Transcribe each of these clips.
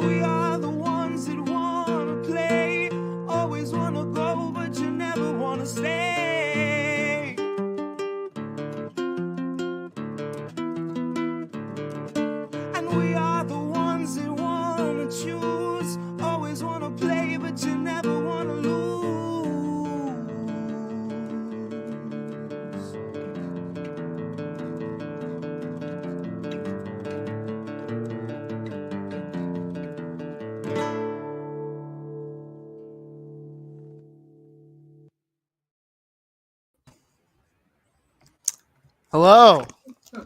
we are the ones that wanna play. Always wanna go, but you never wanna stay. And we are the ones that wanna choose. Always wanna play, but you never wanna lose. Hello. Hello.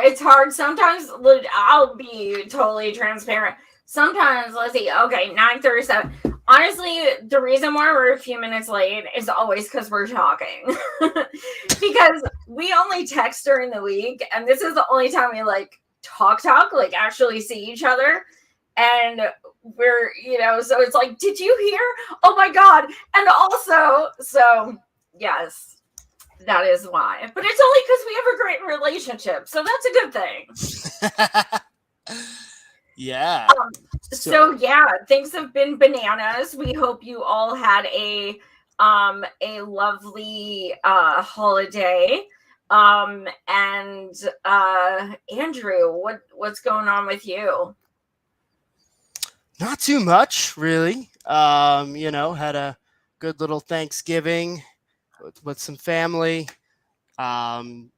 It's hard sometimes. I'll be totally transparent. Sometimes, let's see, okay, 9:37. Honestly, the reason why we're a few minutes late is always because we're talking. Because we only text during the week, and this is the only time we talk, like actually see each other. And we're, so it's like, did you hear? Oh my God. And also, so yes. That is why. But it's only because we have a great relationship. So that's a good thing. Yeah. So yeah, things have been bananas. We hope you all had a lovely holiday. And Andrew, what's going on with you? Not too much, really. Had a good little Thanksgiving with some family, and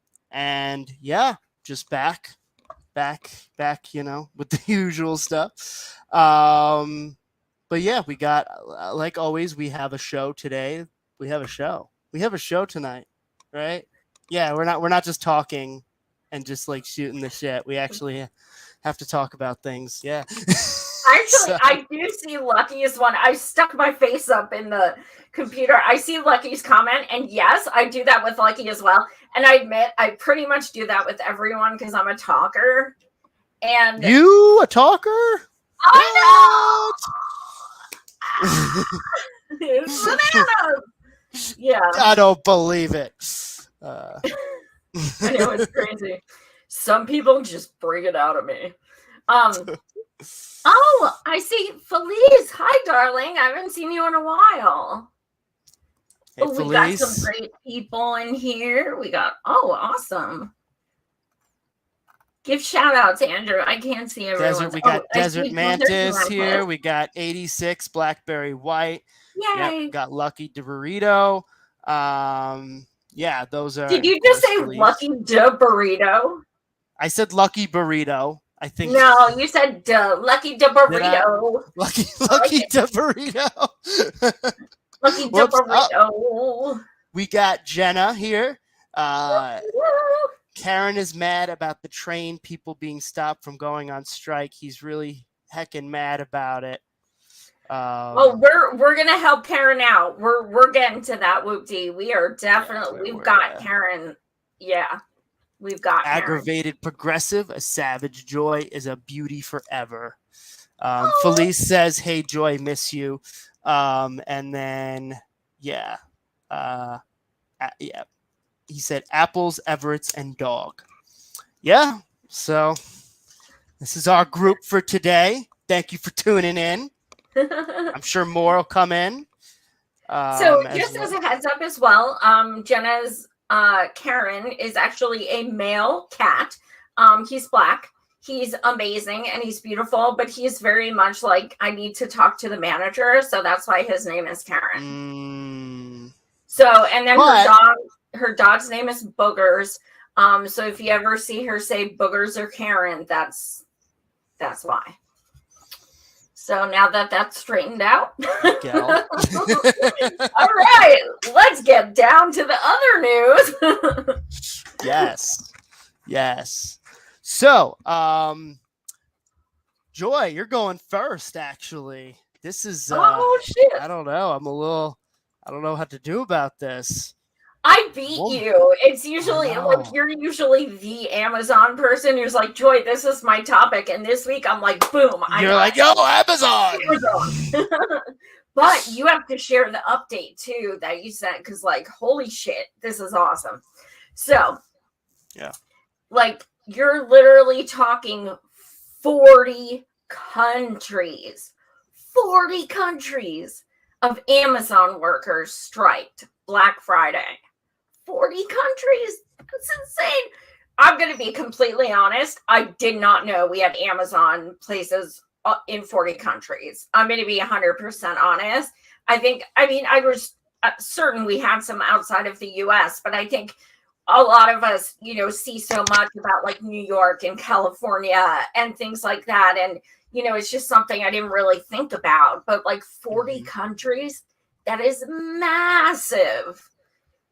yeah, just back, with the usual stuff. But yeah, we got, like always, we have a show today. We have a show tonight, right? Yeah, we're not just talking and just shooting the shit. We actually have to talk about things. Yeah. Actually, I do see Lucky's one. I stuck my face up in the computer. I see Lucky's comment, and yes, I do that with Lucky as well. And I admit, I pretty much do that with everyone because I'm a talker. And you a talker? I know. It's bananas. Yeah. I don't believe it. I know, it's crazy. Some people just bring it out of me. Oh, I see Felice. Hi, darling. I haven't seen you in a while. Hey, we got some great people in here. Awesome. Give shout outs, Andrew. I can't see everyone. We got Desert Mantis here. We got 86 Blackberry White. Yay. Yep, got Lucky DeBurrito. Yeah, those are. Did you just say Felice. Lucky DeBurrito? I said Lucky Burrito. I think. No, you said Lucky DeBurrito. Lucky DeBurrito. Lucky DeBurrito. Oh. We got Jenna here. Karen is mad about the train people being stopped from going on strike. He's really heckin' mad about it. We're gonna help Karen out. We're getting to that, Whoopty. We are definitely. We've got Karen. Yeah. We've got aggravated progressive. A savage Joy is a beauty forever. Felice says, "Hey Joy, miss you." And then yeah. He said apples, Everett's, and dog. Yeah. So this is our group for today. Thank you for tuning in. I'm sure more will come in. So just as a heads up as well, Jenna's Karen is actually a male cat. He's black. He's amazing and he's beautiful, but he's very much like, I need to talk to the manager. So that's why his name is Karen. So, and then her dog's name is Boogers. So if you ever see her say Boogers or Karen, that's why. So now that that's straightened out. All right, let's get down to the other news. Yes. So, Joy, you're going first, actually. This is, oh, shit. I don't know. I don't know how to do about this. I beat you. It's usually you're usually the Amazon person who's like, Joy, this is my topic. And this week I'm like, boom. You're like, yo, Amazon. But you have to share the update too that you sent because holy shit, this is awesome. So, yeah. you're literally talking 40 countries. 40 countries of Amazon workers striked Black Friday. 40 countries. That's insane. I'm going to be completely honest. I did not know we had Amazon places in 40 countries. I'm going to be 100% honest. I was certain we had some outside of the US, but I think a lot of us, see so much about like New York and California and things like that. And, it's just something I didn't really think about. But like 40 countries, that is massive.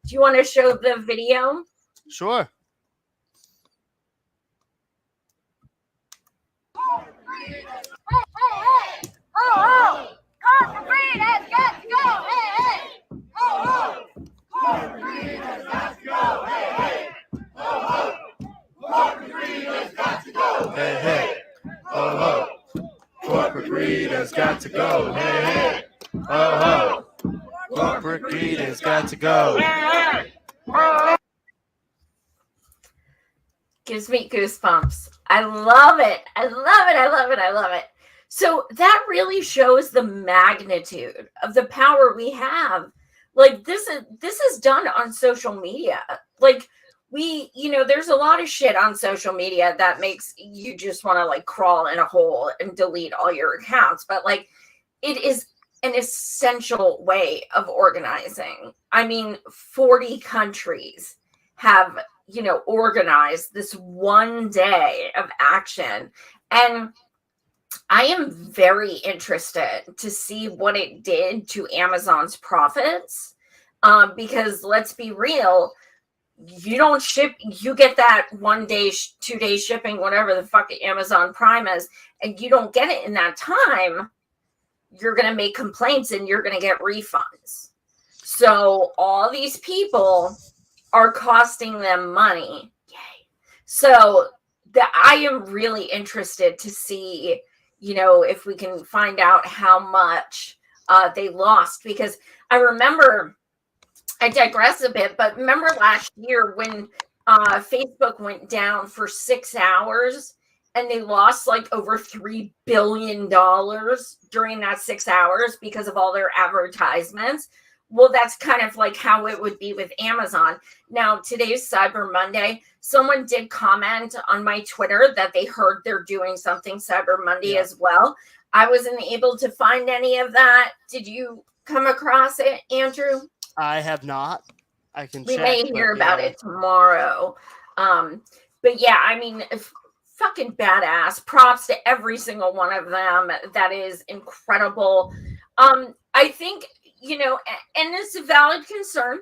Do you want to show the video? Sure. Hey, oh, corporate greed has got to go. Hey, oh, corporate greed has got to go. Hey, oh, corporate greed has got to go. Hey, oh, corporate greed has got to go. Hey, oh, corporate greed has got to go. Gives me goosebumps. I love it. I love it. I love it. I love it. So that really shows the magnitude of the power we have. Like this is done on social media. Like there's a lot of shit on social media that makes you just want to like crawl in a hole and delete all your accounts. But like it is an essential way of organizing. I mean, 40 countries have organized this one day of action. And I am very interested to see what it did to Amazon's profits. Because let's be real, you don't ship, you get that 1 day, 2 day shipping, whatever the fuck Amazon Prime is, and you don't get it in that time, you're going to make complaints and you're going to get refunds. So all these people are costing them money. Yay. So I am really interested to see, if we can find out how much they lost, because I remember, I digress a bit, but remember last year when Facebook went down for 6 hours and they lost like over $3 billion during that 6 hours because of all their advertisements. Well, that's kind of like how it would be with Amazon. Now, today's Cyber Monday. Someone did comment on my Twitter that they heard they're doing something Cyber Monday as well. I wasn't able to find any of that. Did you come across it, Andrew? I have not. I can check. We may hear about it tomorrow. But yeah, I mean, fucking badass. Props to every single one of them. That is incredible. I think, and it's a valid concern.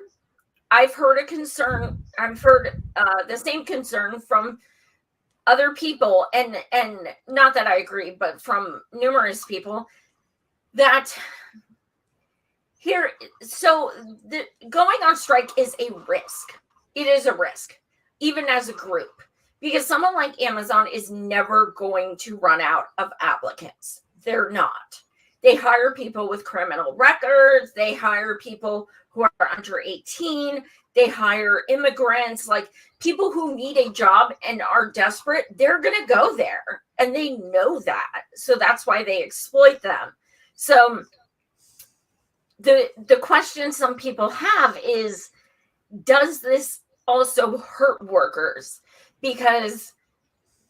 I've heard a concern. I've heard the same concern from other people, and not that I agree, but from numerous people that here. So the going on strike is a risk. It is a risk, even as a group, because someone like Amazon is never going to run out of applicants. They're not. They hire people with criminal records. They hire people who are under 18. They hire immigrants, like people who need a job and are desperate. They're going to go there, and they know that. So that's why they exploit them. So the question some people have is, does this also hurt workers? Because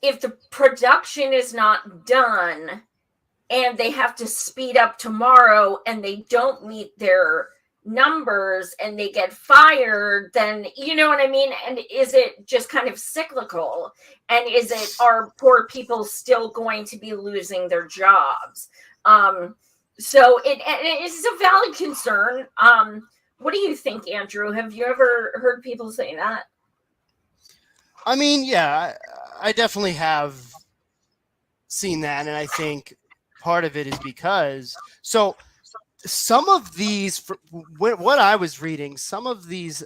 if the production is not done and they have to speed up tomorrow and they don't meet their numbers and they get fired, then you know what I mean? And is it just kind of cyclical? And are poor people still going to be losing their jobs? So it is a valid concern. What do you think, Andrew? Have you ever heard people say that? I mean, yeah, I definitely have seen that. And I think part of it is because, so some of these, what I was reading, some of these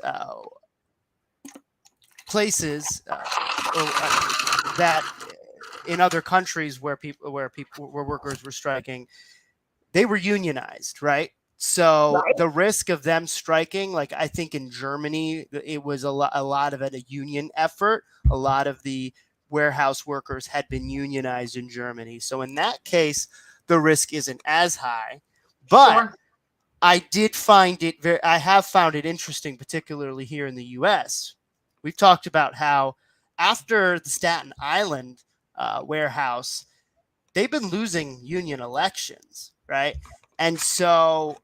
places that in other countries where workers were striking, they were unionized, right? So the risk of them striking, like I think in Germany, it was a lot of it a union effort. A lot of the warehouse workers had been unionized in Germany. So in that case, the risk isn't as high. But Sure. I have found it interesting, particularly here in the U.S. We've talked about how after the Staten Island warehouse, they've been losing union elections, right? And so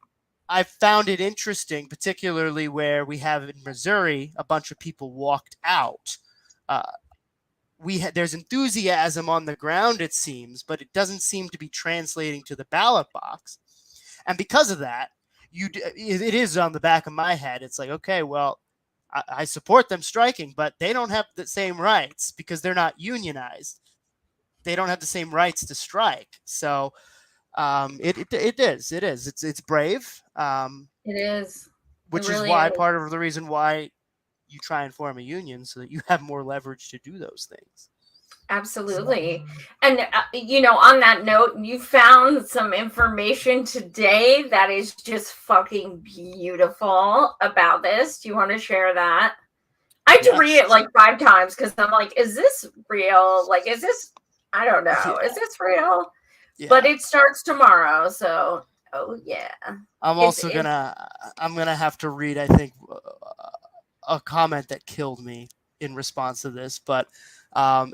I found it interesting, particularly where we have in Missouri, a bunch of people walked out. There's enthusiasm on the ground, it seems, but it doesn't seem to be translating to the ballot box. And because of that, it is on the back of my head. It's like, okay, well, I support them striking, but they don't have the same rights because they're not unionized. They don't have the same rights to strike. So it is. It's brave. It is. Which It really is why is. part of the reason why you try and form a union so that you have more leverage to do those things. Absolutely. And, on that note, you found some information today that is just fucking beautiful about this. Do you want to share that? I had to read it like 5 times because I'm like, is this real? Like, is this, I don't know. Is this real? Yeah. But it starts tomorrow. So, oh yeah. I'm gonna have to read, I think, a comment that killed me in response to this, but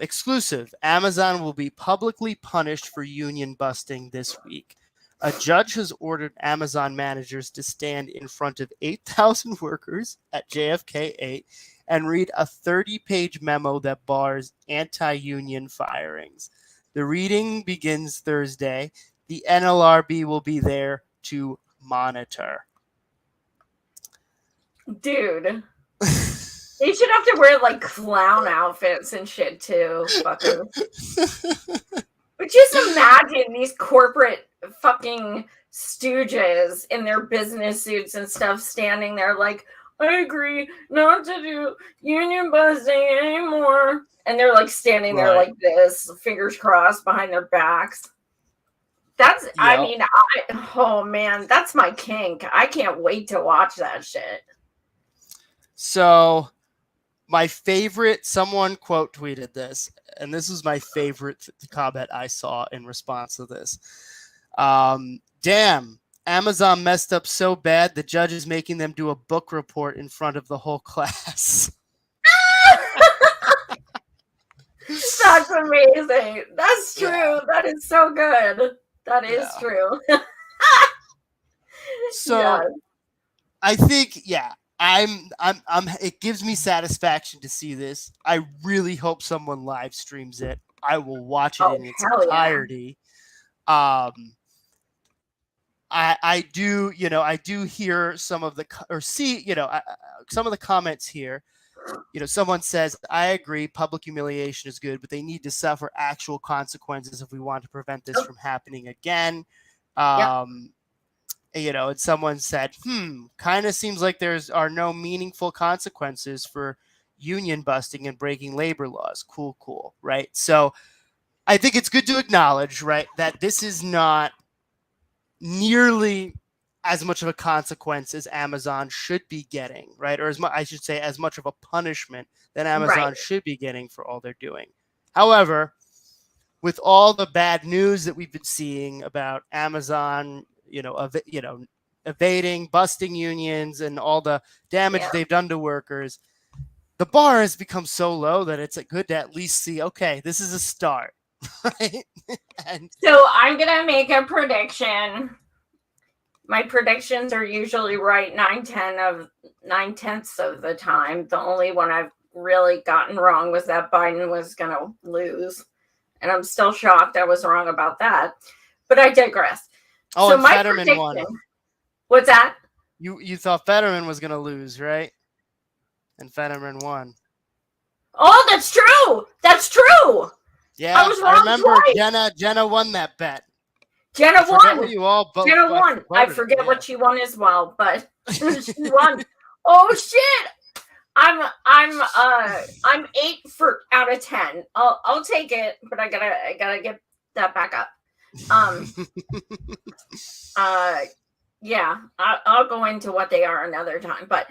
exclusive. Amazon will be publicly punished for union busting this week. A judge has ordered Amazon managers to stand in front of 8,000 workers at JFK 8 and read a 30-page memo that bars anti-union firings. The reading begins Thursday. The NLRB will be there to monitor. Dude. They should have to wear like clown outfits and shit too. Fucking. But just imagine these corporate fucking stooges in their business suits and stuff standing there like, I agree not to do union busting anymore. And they're like standing there like this, fingers crossed behind their backs. That's, I mean, oh man, that's my kink. I can't wait to watch that shit. So my favorite, someone quote tweeted this, and this was my favorite comment I saw in response to this. Damn, Amazon messed up so bad the judge is making them do a book report in front of the whole class. That's amazing. That's true. Yeah. That is so good. That is true. So yeah. I think, I'm it gives me satisfaction to see this. I really hope someone live streams it. I will watch it in its entirety. Yeah. I do hear some of the some of the comments here. Someone says, I agree, public humiliation is good, but they need to suffer actual consequences if we want to prevent this from happening again. And someone said, kind of seems like are no meaningful consequences for union busting and breaking labor laws. Cool, right? So I think it's good to acknowledge, right, that this is not nearly as much of a consequence as Amazon should be getting, right? Or as much of a punishment that Amazon should be getting for all they're doing. However, with all the bad news that we've been seeing about Amazon, evading, busting unions, and all the damage they've done to workers, the bar has become so low that it's good to at least see, okay, this is a start, right? So I'm gonna make a prediction. My predictions are usually right 9/10 of the time. The only one I've really gotten wrong was that Biden was gonna lose, and I'm still shocked I was wrong about that. But I digress. Oh, so and Fetterman won. What's that? You thought Fetterman was gonna lose, right? And Fetterman won. Oh, that's true. That's true. Yeah, I remember twice. Jenna won that bet. Jenna won. Jenna won. I forget what she won as well, but she won. Oh shit! I'm 8 out of 10. I'll take it, but I gotta get that back up. Yeah, I'll go into what they are another time. But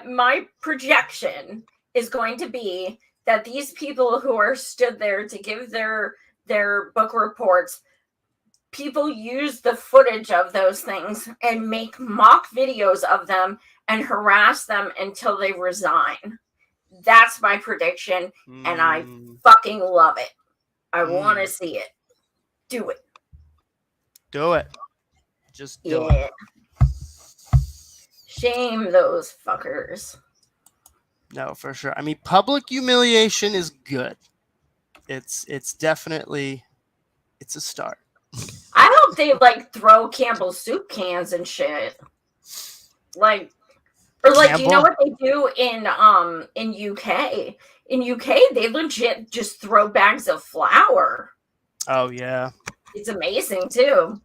my projection is going to be that these people who are stood there to give their book reports, people use the footage of those things and make mock videos of them and harass them until they resign. That's my prediction, and I fucking love it. I want to see it. Do it. Do it. Just do it. Shame those fuckers. No, for sure. I mean, public humiliation is good. It's definitely, it's a start. I hope they like throw Campbell's soup cans and shit. Like, or like, Campbell? you know what they do in UK? In UK, they legit just throw bags of flour. Oh yeah. It's amazing too.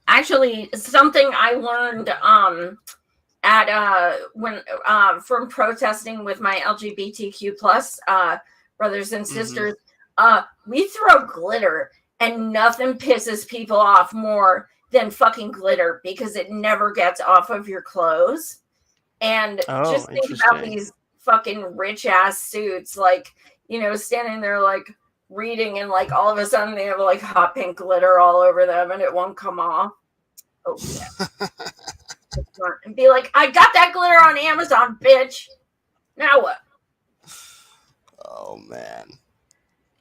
Actually, something I learned at when from protesting with my LGBTQ plus brothers and sisters, we throw glitter, and nothing pisses people off more than fucking glitter because it never gets off of your clothes. And just think about these fucking rich ass suits, like, you know, standing there like reading, and like all of a sudden they have like hot pink glitter all over them and it won't come off. Oh yeah. And be like, I got that glitter on Amazon, bitch. Now what? Oh man.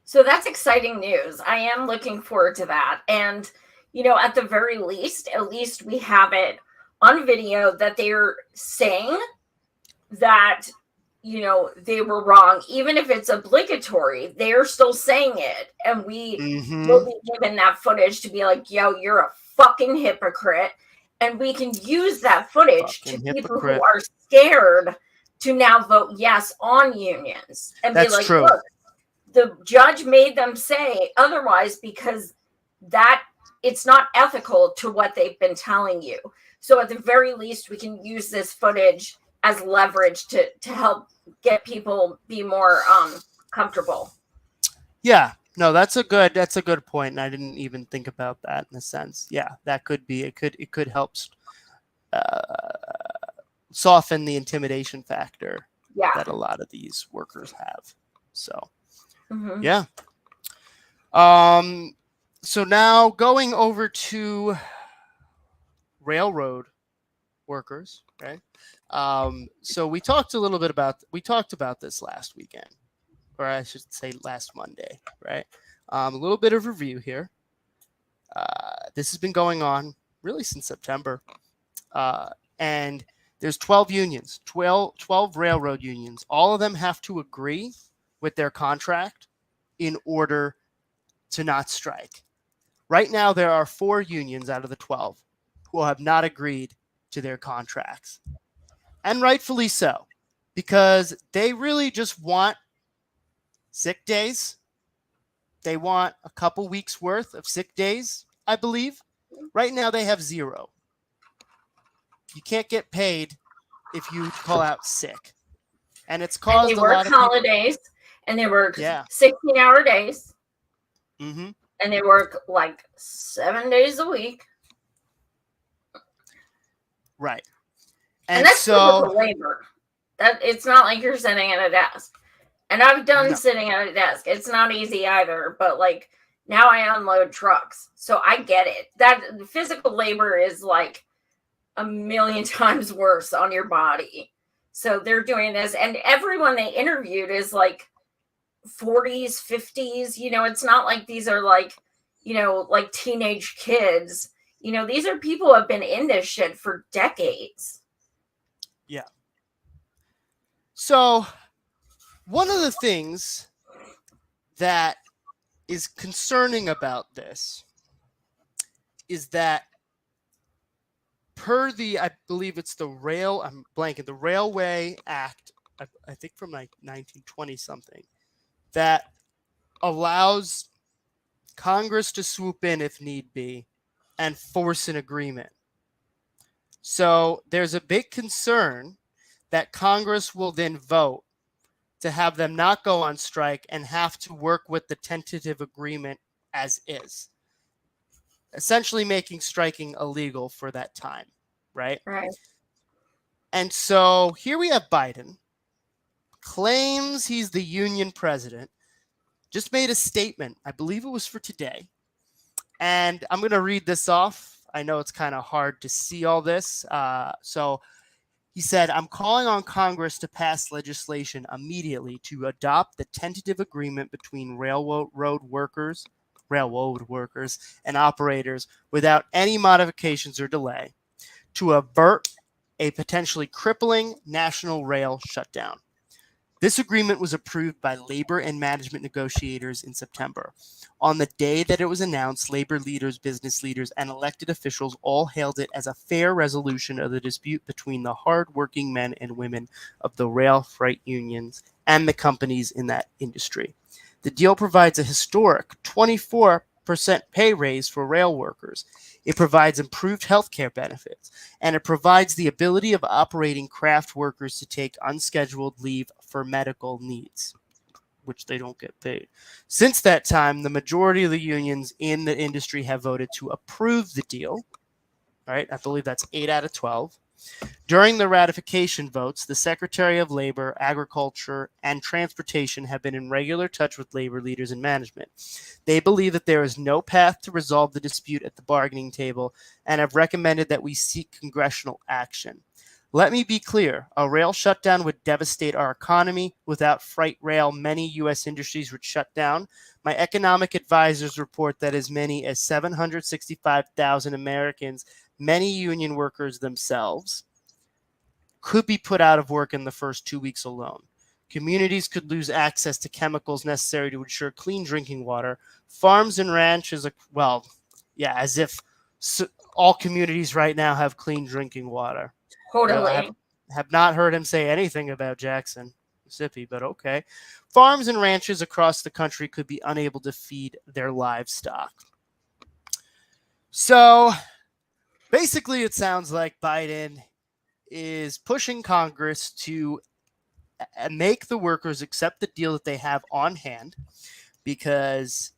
So that's exciting news. I am looking forward to that. And, you know, at the very least, at least we have it on video that they're saying that, you know, they were wrong. Even if it's obligatory, they're still saying it. And we will be given that footage to be like, yo, you're a fucking hypocrite. And we can use that footage to people who are scared to now vote yes on unions. And that's be like, true. Look, the judge made them say otherwise because that it's not ethical to what they've been telling you. So at the very least, we can use this footage as leverage to help get people be more comfortable. Yeah. No, that's a good point. And I didn't even think about that in a sense. Yeah, that could be, it could help soften the intimidation factor that a lot of these workers have. So, yeah. So now going over to railroad workers, right? So we talked about this last weekend, or I should say last Monday, right? A little bit of review here. This has been going on really since September. And there's 12 unions, 12 railroad unions. All of them have to agree with their contract in order to not strike. Right now, there are 4 unions out of the 12 who have not agreed to their contracts. And rightfully so, because they really just want sick days. They want a couple weeks worth of sick days, I believe. Right now, they have 0. You can't get paid if you call out sick. And it's caused a lot of holidays, and they work 16-hour days. And they work like 7 days a week. Right. And that's so labor. That it's not like you're sitting at a desk. And I've done sitting at a desk. It's not easy either, but like now I unload trucks. So I get it. That physical labor is like a million times worse on your body. So they're doing this, and everyone they interviewed is like 40s, 50s. You know, it's not like these are like, you know, like teenage kids. You know, these are people who have been in this shit for decades. Yeah. So one of the things that is concerning about this is that per the, I believe it's the Railway Act, I think from like 1920 something, that allows Congress to swoop in if need be and force an agreement. So there's a big concern that Congress will then vote to have them not go on strike and have to work with the tentative agreement as is, essentially making striking illegal for that time, right? Right. And so here we have Biden claims he's the union president, just made a statement. I believe it was for today. And I'm going to read this off. I know it's kind of hard to see all this. So he said, I'm calling on Congress to pass legislation immediately to adopt the tentative agreement between railroad workers and operators without any modifications or delay to avert a potentially crippling national rail shutdown. This agreement was approved by labor and management negotiators in September. On the day that it was announced, labor leaders, business leaders, and elected officials all hailed it as a fair resolution of the dispute between the hard-working men and women of the rail freight unions and the companies in that industry. The deal provides a historic 24% pay raise for rail workers. It provides improved health care benefits, and it provides the ability of operating craft workers to take unscheduled leave for medical needs, which they don't get paid. Since that time, the majority of the unions in the industry have voted to approve the deal, right? I believe that's 8 out of 12. During the ratification votes, the Secretary of Labor, Agriculture, and Transportation have been in regular touch with labor leaders and management. They believe that there is no path to resolve the dispute at the bargaining table and have recommended that we seek congressional action. Let me be clear, a rail shutdown would devastate our economy. Without freight rail, many U.S. industries would shut down. My economic advisors report that as many as 765,000 Americans, many union workers themselves, could be put out of work in the first 2 weeks alone. Communities could lose access to chemicals necessary to ensure clean drinking water. Farms and ranches, well, yeah, as if all communities right now have clean drinking water. Totally. I have not heard him say anything about Jackson, Mississippi, but okay. Farms and ranches across the country could be unable to feed their livestock. So basically, it sounds like Biden is pushing Congress to make the workers accept the deal that they have on hand, because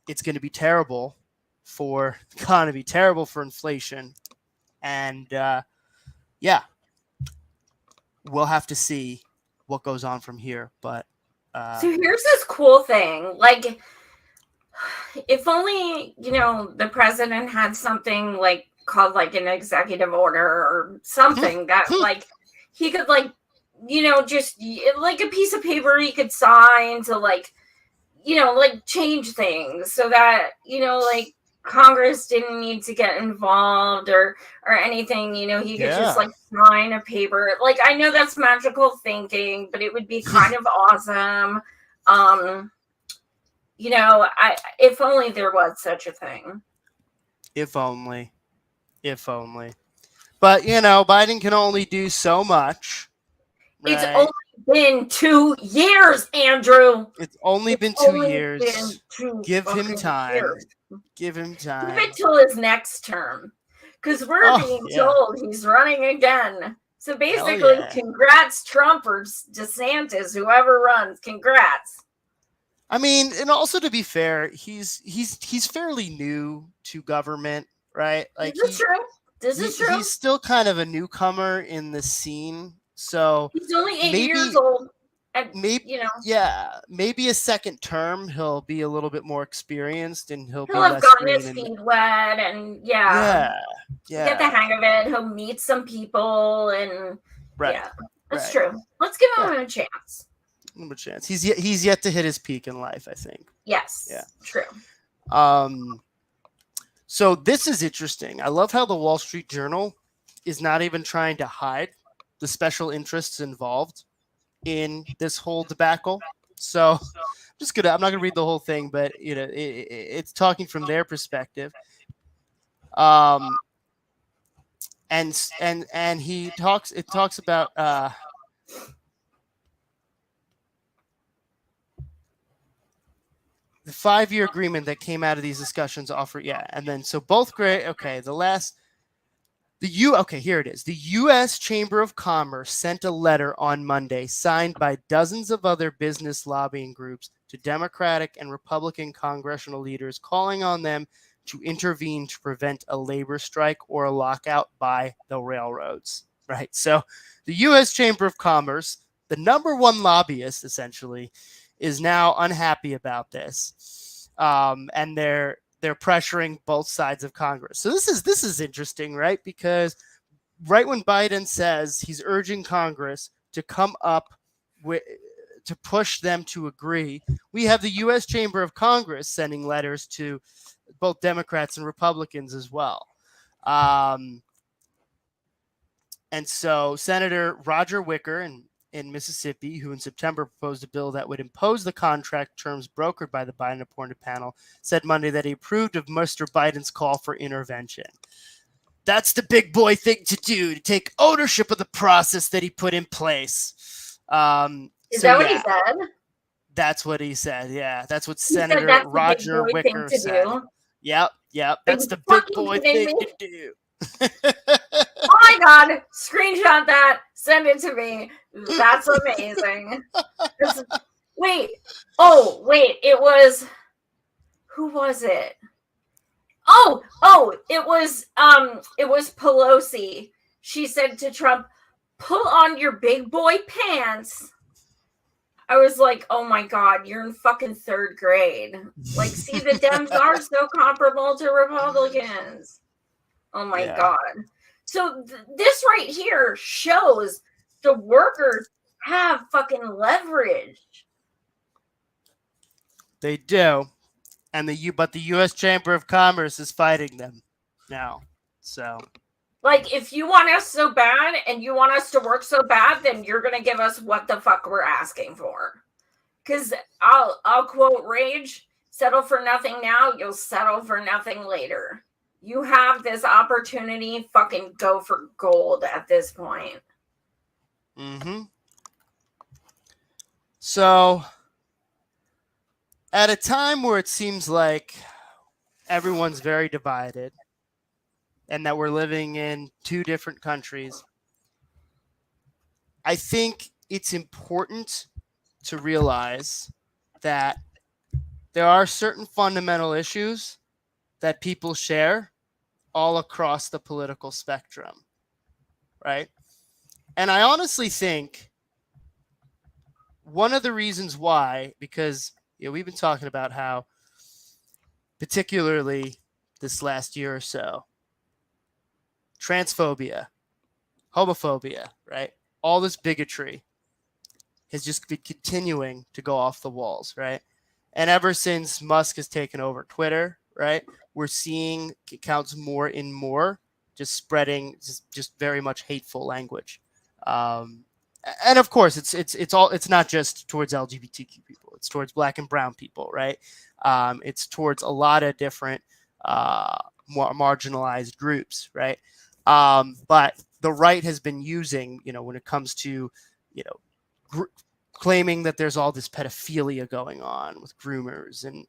it's going to be terrible for the economy, terrible for inflation. And yeah, we'll have to see what goes on from here. But so here's this cool thing. Like, if only, the president had something like called like an executive order or something that like he could like, just like a piece of paper he could sign to like, like change things so that, like Congress didn't need to get involved or anything, he could just like sign a paper. Like, I know that's magical thinking, but it would be kind of awesome. If only there was such a thing. If only. But, Biden can only do so much. Right? It's only been 2 years, Andrew. It's only been 2 years. Give him time. Give him time. Give it till his next term. Because we're being told he's running again. So basically, congrats, Trump or DeSantis, whoever runs. Congrats. I mean, and also to be fair, he's fairly new to government, right? Like, This is true. He's still kind of a newcomer in the scene. So he's only 8 years old. And, maybe a second term he'll be a little bit more experienced and he'll be have less gotten green his and, feet wet and get the hang of it. He'll meet some people and that's true. Let's give him a chance. Give him a chance. He's yet to hit his peak in life, I think. Yes. Yeah. True. So this is interesting. I love how the Wall Street Journal is not even trying to hide the special interests involved in this whole debacle. So I'm not gonna read the whole thing, but it's talking from their perspective. And he talks about the 5-year agreement that came out of these discussions and then so both great. Okay, here it is. The U.S. Chamber of Commerce sent a letter on Monday signed by dozens of other business lobbying groups to Democratic and Republican congressional leaders calling on them to intervene to prevent a labor strike or a lockout by the railroads. Right. So the U.S. Chamber of Commerce, the number one lobbyist, essentially, is now unhappy about this, and they're pressuring both sides of Congress. So this is interesting, right? Because right when Biden says he's urging Congress to come up with, to push them to agree, we have the U.S. Chamber of Congress sending letters to both Democrats and Republicans as well. And so Senator Roger Wicker in Mississippi, who in September proposed a bill that would impose the contract terms brokered by the Biden-appointed panel, said Monday that he approved of Mr. Biden's call for intervention. That's the big boy thing to do, to take ownership of the process that he put in place. Is that what he said? That's what he said. Yeah, that's what He Senator that's Roger Wicker said. Yep. That's the big boy thing to do. Oh my God! Screenshot that. Send it to me. That's amazing. Wait. It was. Who was it? Oh! It was Pelosi. She said to Trump, "Pull on your big boy pants." I was like, oh my God, you're in fucking third grade. Like, see, the Dems are so comparable to Republicans. Oh my God. So this right here shows the workers have fucking leverage. They do. And but the U.S. Chamber of Commerce is fighting them now. So, like, if you want us so bad and you want us to work so bad, then you're gonna give us what the fuck we're asking for. Because I'll quote Rage: "Settle for nothing now, you'll settle for nothing later." You have this opportunity, fucking go for gold at this point. So, at a time where it seems like everyone's very divided and that we're living in two different countries, I think it's important to realize that there are certain fundamental issues that people share all across the political spectrum, right? And I honestly think one of the reasons why, because we've been talking about how, particularly this last year or so, transphobia, homophobia, right? All this bigotry has just been continuing to go off the walls, right? And ever since Musk has taken over Twitter, right, we're seeing accounts more and more just spreading just very much hateful language. And of course, it's not just towards LGBTQ people. It's towards Black and brown people, right? It's towards a lot of different more marginalized groups, right? But the right has been using, when it comes to, claiming that there's all this pedophilia going on with groomers and,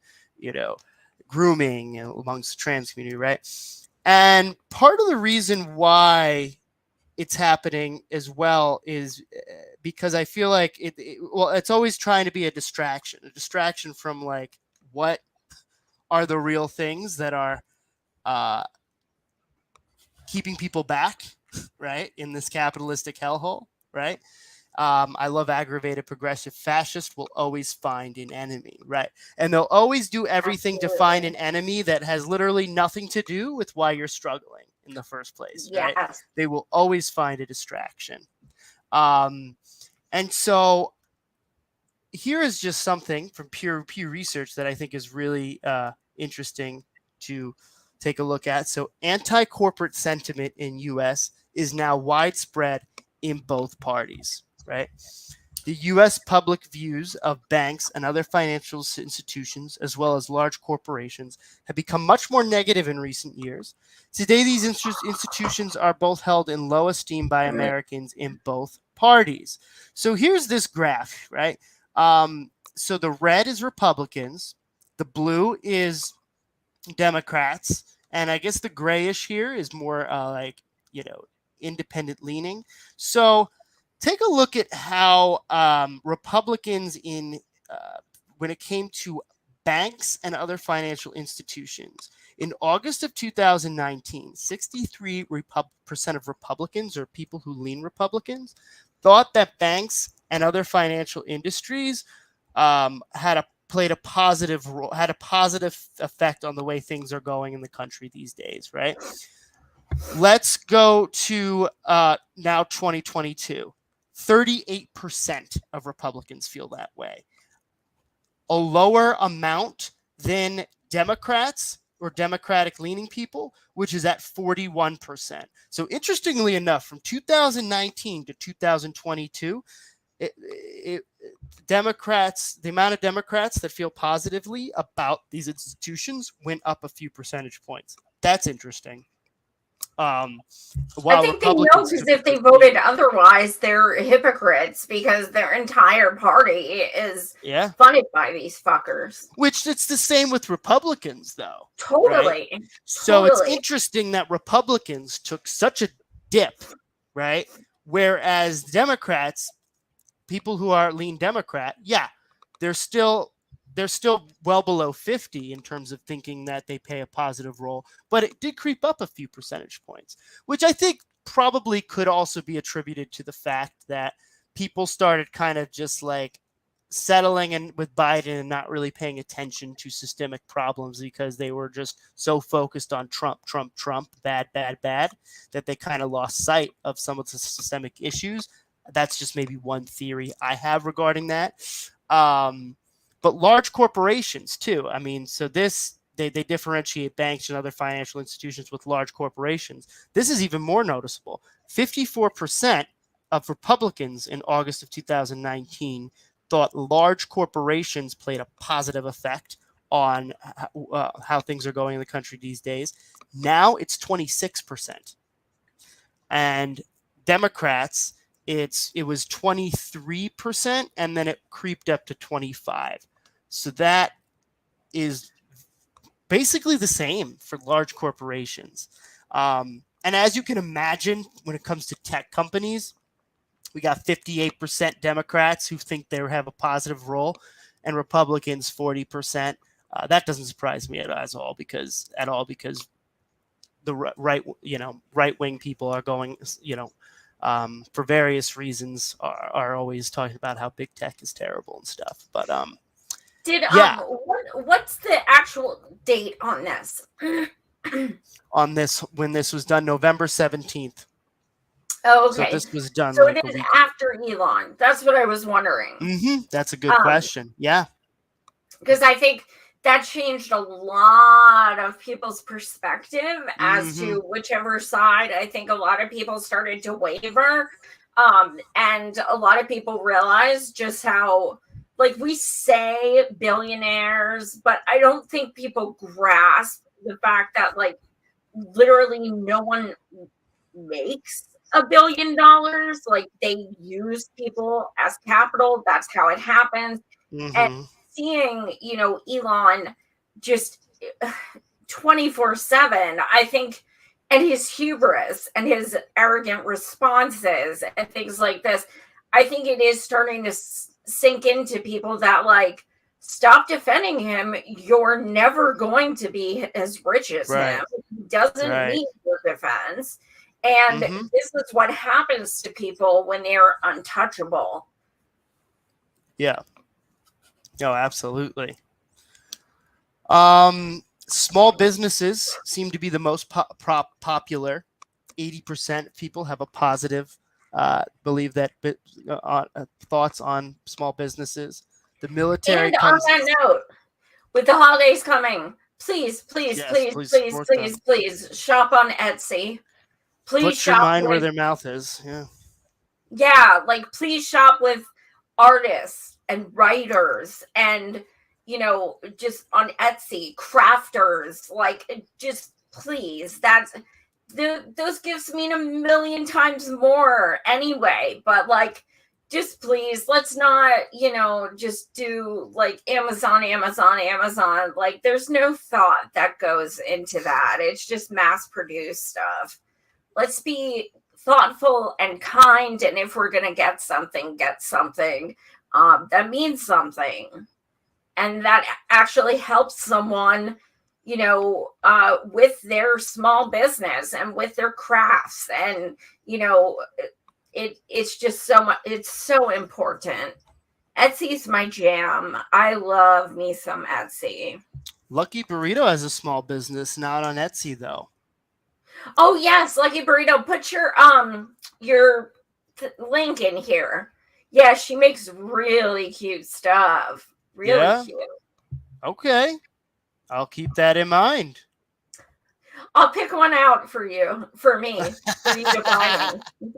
grooming amongst the trans community, right? And part of the reason why it's happening as well is because I feel like it's always trying to be a distraction from like what are the real things that are keeping people back, right, in this capitalistic hellhole, right? I love aggravated progressive fascists will always find an enemy, right? And they'll always do everything to find an enemy that has literally nothing to do with why you're struggling in the first place, right? Yes. They will always find a distraction. And so here is just something from Pew Research that I think is really interesting to take a look at. So anti-corporate sentiment in U.S. is now widespread in both parties. Right. The U.S. public views of banks and other financial institutions, as well as large corporations, have become much more negative in recent years. Today, these institutions are both held in low esteem by Americans in both parties. So here's this graph, right? So the red is Republicans, the blue is Democrats, and I guess the grayish here is more independent leaning. So take a look at how Republicans when it came to banks and other financial institutions. In August of 2019, 63% of Republicans, or people who lean Republicans, thought that banks and other financial industries played a positive role, had a positive effect on the way things are going in the country these days, right? Let's go to now 2022. 38% of Republicans feel that way. A lower amount than Democrats or Democratic-leaning people, which is at 41%. So interestingly enough, from 2019 to 2022, Democrats, the amount of Democrats that feel positively about these institutions went up a few percentage points. That's interesting. I think they know, because if they voted otherwise, they're hypocrites, because their entire party is funded by these fuckers. Which it's the same with Republicans, though. Totally. Right? So it's interesting that Republicans took such a dip, right? Whereas Democrats, people who are lean Democrat, they're still well below 50 in terms of thinking that they play a positive role, but it did creep up a few percentage points, which I think probably could also be attributed to the fact that people started kind of just like settling in with Biden and not really paying attention to systemic problems, because they were just so focused on Trump, bad, that they kind of lost sight of some of the systemic issues. That's just maybe one theory I have regarding that. But large corporations too. I mean, so this, they differentiate banks and other financial institutions with large corporations. This is even more noticeable. 54% of Republicans in August of 2019 thought large corporations played a positive effect on how things are going in the country these days. Now it's 26%. And Democrats, it was 23%, and then it creeped up to 25%. So that is basically the same for large corporations. And as you can imagine, when it comes to tech companies, we got 58% Democrats who think they have a positive role, and Republicans 40%. That doesn't surprise me at all because the right-wing people are going, for various reasons, are always talking about how big tech is terrible and stuff. But what's the actual date on this? On this, when this was done, November 17th. Oh, okay. So this was done. So it is after Elon. That's what I was wondering. Mm-hmm. That's a good question. Yeah. Because I think that changed a lot of people's perspective as to whichever side. I think a lot of people started to waver. And a lot of people realized just how, like, we say billionaires, but I don't think people grasp the fact that, like, literally no one makes $1 billion. Like, they use people as capital. That's how it happens. And seeing, Elon just 24/7, I think, and his hubris and his arrogant responses and things like this, I think it is starting to sink into people that, like, stop defending him. You're never going to be as rich as him. He doesn't need your defense. And this is what happens to people when they're untouchable. Yeah. No, absolutely. Small businesses seem to be the most popular. 80% of people have a positive believe that thoughts on small businesses. The military. And on that note, with the holidays coming, please shop on Etsy. Please put shop your mind where their mouth is. Yeah, like, please shop with artists and writers and, just on Etsy, crafters. Like, just please, those gifts mean a million times more anyway. But, like, just please, let's not, just do, like, Amazon. Like, there's no thought that goes into that. It's just mass produced stuff. Let's be thoughtful and kind. And if we're going to get something that means something. And that actually helps someone, with their small business and with their crafts. And, it's just so much. It's so important. Etsy's my jam. I love me some Etsy. Lucky Burrito has a small business, not on Etsy though. Oh yes, Lucky Burrito. Put your link in here. Yeah, she makes really cute stuff. Really cute. Okay. I'll keep that in mind. I'll pick one out for me, for you to buy me.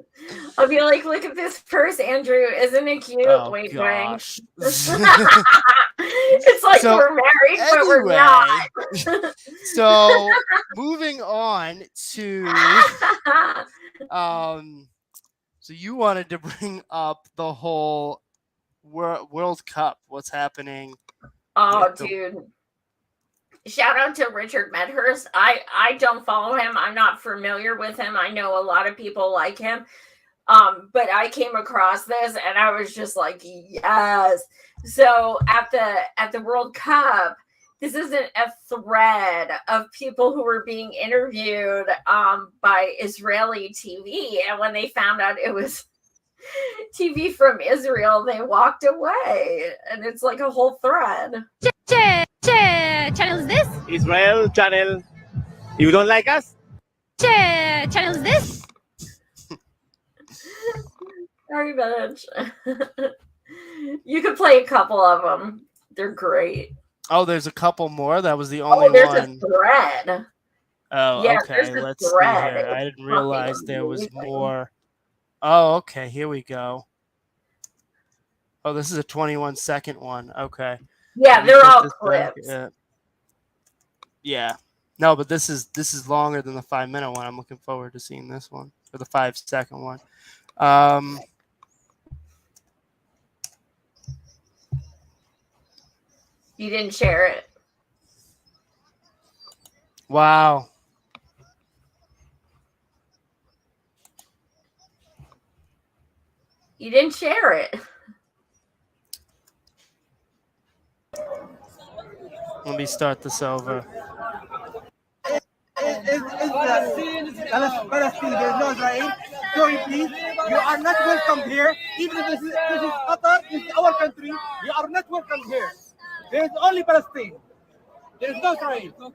I'll be like, look at this purse, Andrew. Isn't it cute? Oh, Wait, gosh. it's like So, we're married, but we're not. So moving on to so you wanted to bring up the whole World Cup. What's happening? Oh, dude. Shout out to Richard Medhurst. I don't follow him. I'm not familiar with him. I know a lot of people like him. But I came across this and I was just like, yes. So at the World Cup, this isn't a thread of people who were being interviewed by Israeli TV. And when they found out it was TV from Israel, they walked away. And it's like a whole thread. Channel is this? Israel channel. You don't like us? Channel is this? Sorry, bitch. You could play a couple of them. They're great. Oh, there's a couple more. That was the only there's one. A thread. Oh, yeah, okay. Let's see here. I didn't realize there was more. Oh, okay. Here we go. Oh, this is a 21-second one. Okay. Yeah, they're all clips. Yeah. No, but this is longer than the 5-minute one. I'm looking forward to seeing this one, or the 5-second one. You didn't share it. Wow. You didn't share it. Let me start this over. Palestine, there is no Israel. Sorry, please. You are not welcome here. Even if this is Qatar, this is our country. You are not welcome here. There is only Palestine. There is no Israel.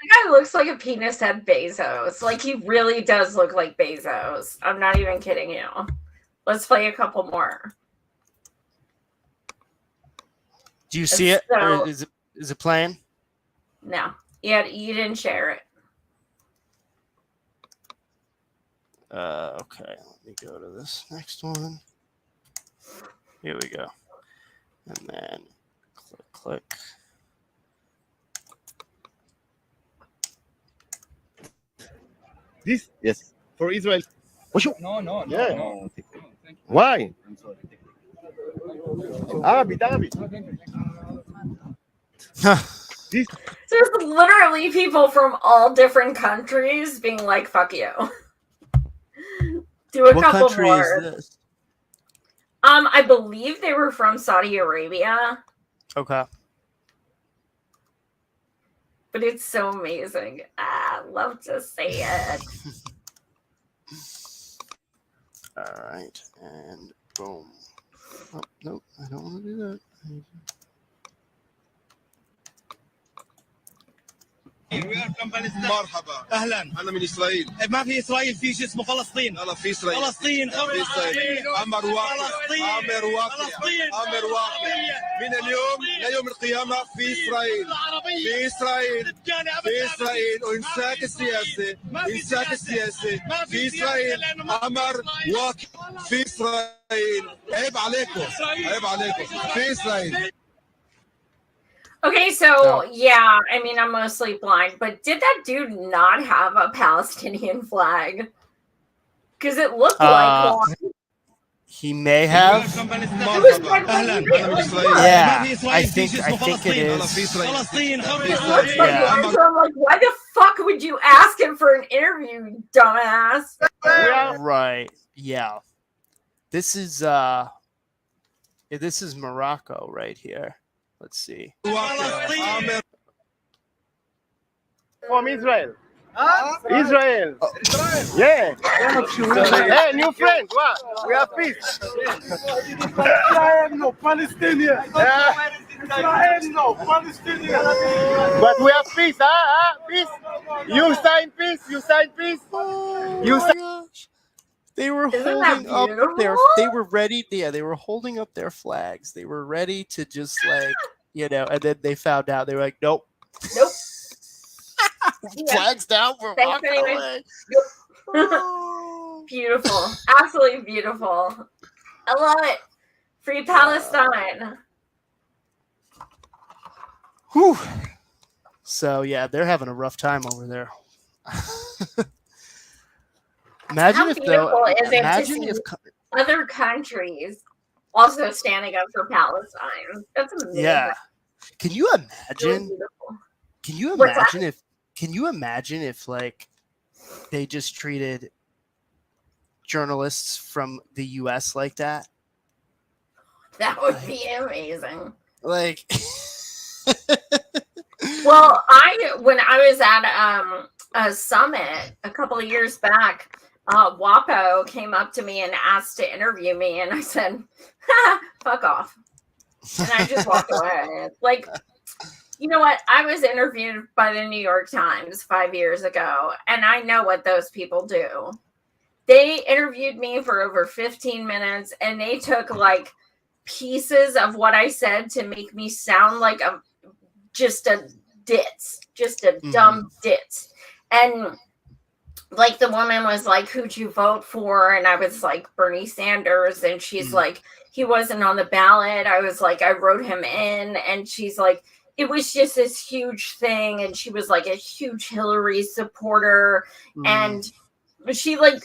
That guy looks like a penis head Bezos. Like, he really does look like Bezos. I'm not even kidding you. Let's play a couple more. Do you see it? Or is it playing? No. Yeah, you didn't share it. Okay, let me go to this next one. Here we go. And then click. This? Yes. For Israel. No. Yeah. No. Why? Arabic. There's literally people from all different countries being like, fuck you. Do a What couple country more. is this? I believe they were from Saudi Arabia. Okay. But it's so amazing. I love to see it. All right, and boom. Oh, nope, I don't want to do that. مرحبا اهلا انا من اسرائيل ما في اسرائيل في شيء اسمه فلسطين لا في اسرائيل فلسطين عمر واقع من اليوم ليوم القيامه في اسرائيل وامساك السياسه في اسرائيل عمر واقع في اسرائيل عيب عليكم في اسرائيل. Okay, so yeah, I mean, I'm mostly blind, but did that dude not have a Palestinian flag? Because it looked like one. He may have. Yeah, I think it is. Yeah. So I'm like, why the fuck would you ask him for an interview, you dumbass? Right. Yeah. This is Morocco right here. Let's see. From Israel. Huh? Israel. Yeah. Hey, new friends. What? We have peace. Israel, no Palestinian. Yeah. Israel, no Palestinian. But we have peace, huh? Peace. You sign peace. You sign peace. Oh You my sign. gosh. They were Isn't that holding up their, beautiful? they were ready, yeah, they were holding up their flags. They were ready to just like, and then they found out. They were like, nope. Nope. Yeah. Flags down, we're Thanks walking anyway. away. Yep. Oh. Beautiful. Absolutely beautiful. I love it. Free Palestine. Whew. So yeah, they're having a rough time over there. Imagine How if beautiful is it to imagine see if other countries also standing up for Palestine? That's amazing. yeah. Can you Really imagine? beautiful. Can you What's that? imagine if? Can you imagine if like they just treated journalists from the U.S. like that? That would be amazing. Like, Well, when I was at a summit a couple of years back, WAPO came up to me and asked to interview me, and I said, "Fuck off," and I just walked away. Like, you know what? I was interviewed by the New York Times 5 years ago, and I know what those people do. They interviewed me for over 15 minutes, and they took like pieces of what I said to make me sound like just a ditz, just a dumb ditz. And like the woman was like, "Who'd you vote for?" And I was like, "Bernie Sanders." And she's like, "He wasn't on the ballot." I was like, "I wrote him in." And she's like, "It was just this huge thing." And she was like a huge Hillary supporter. And she like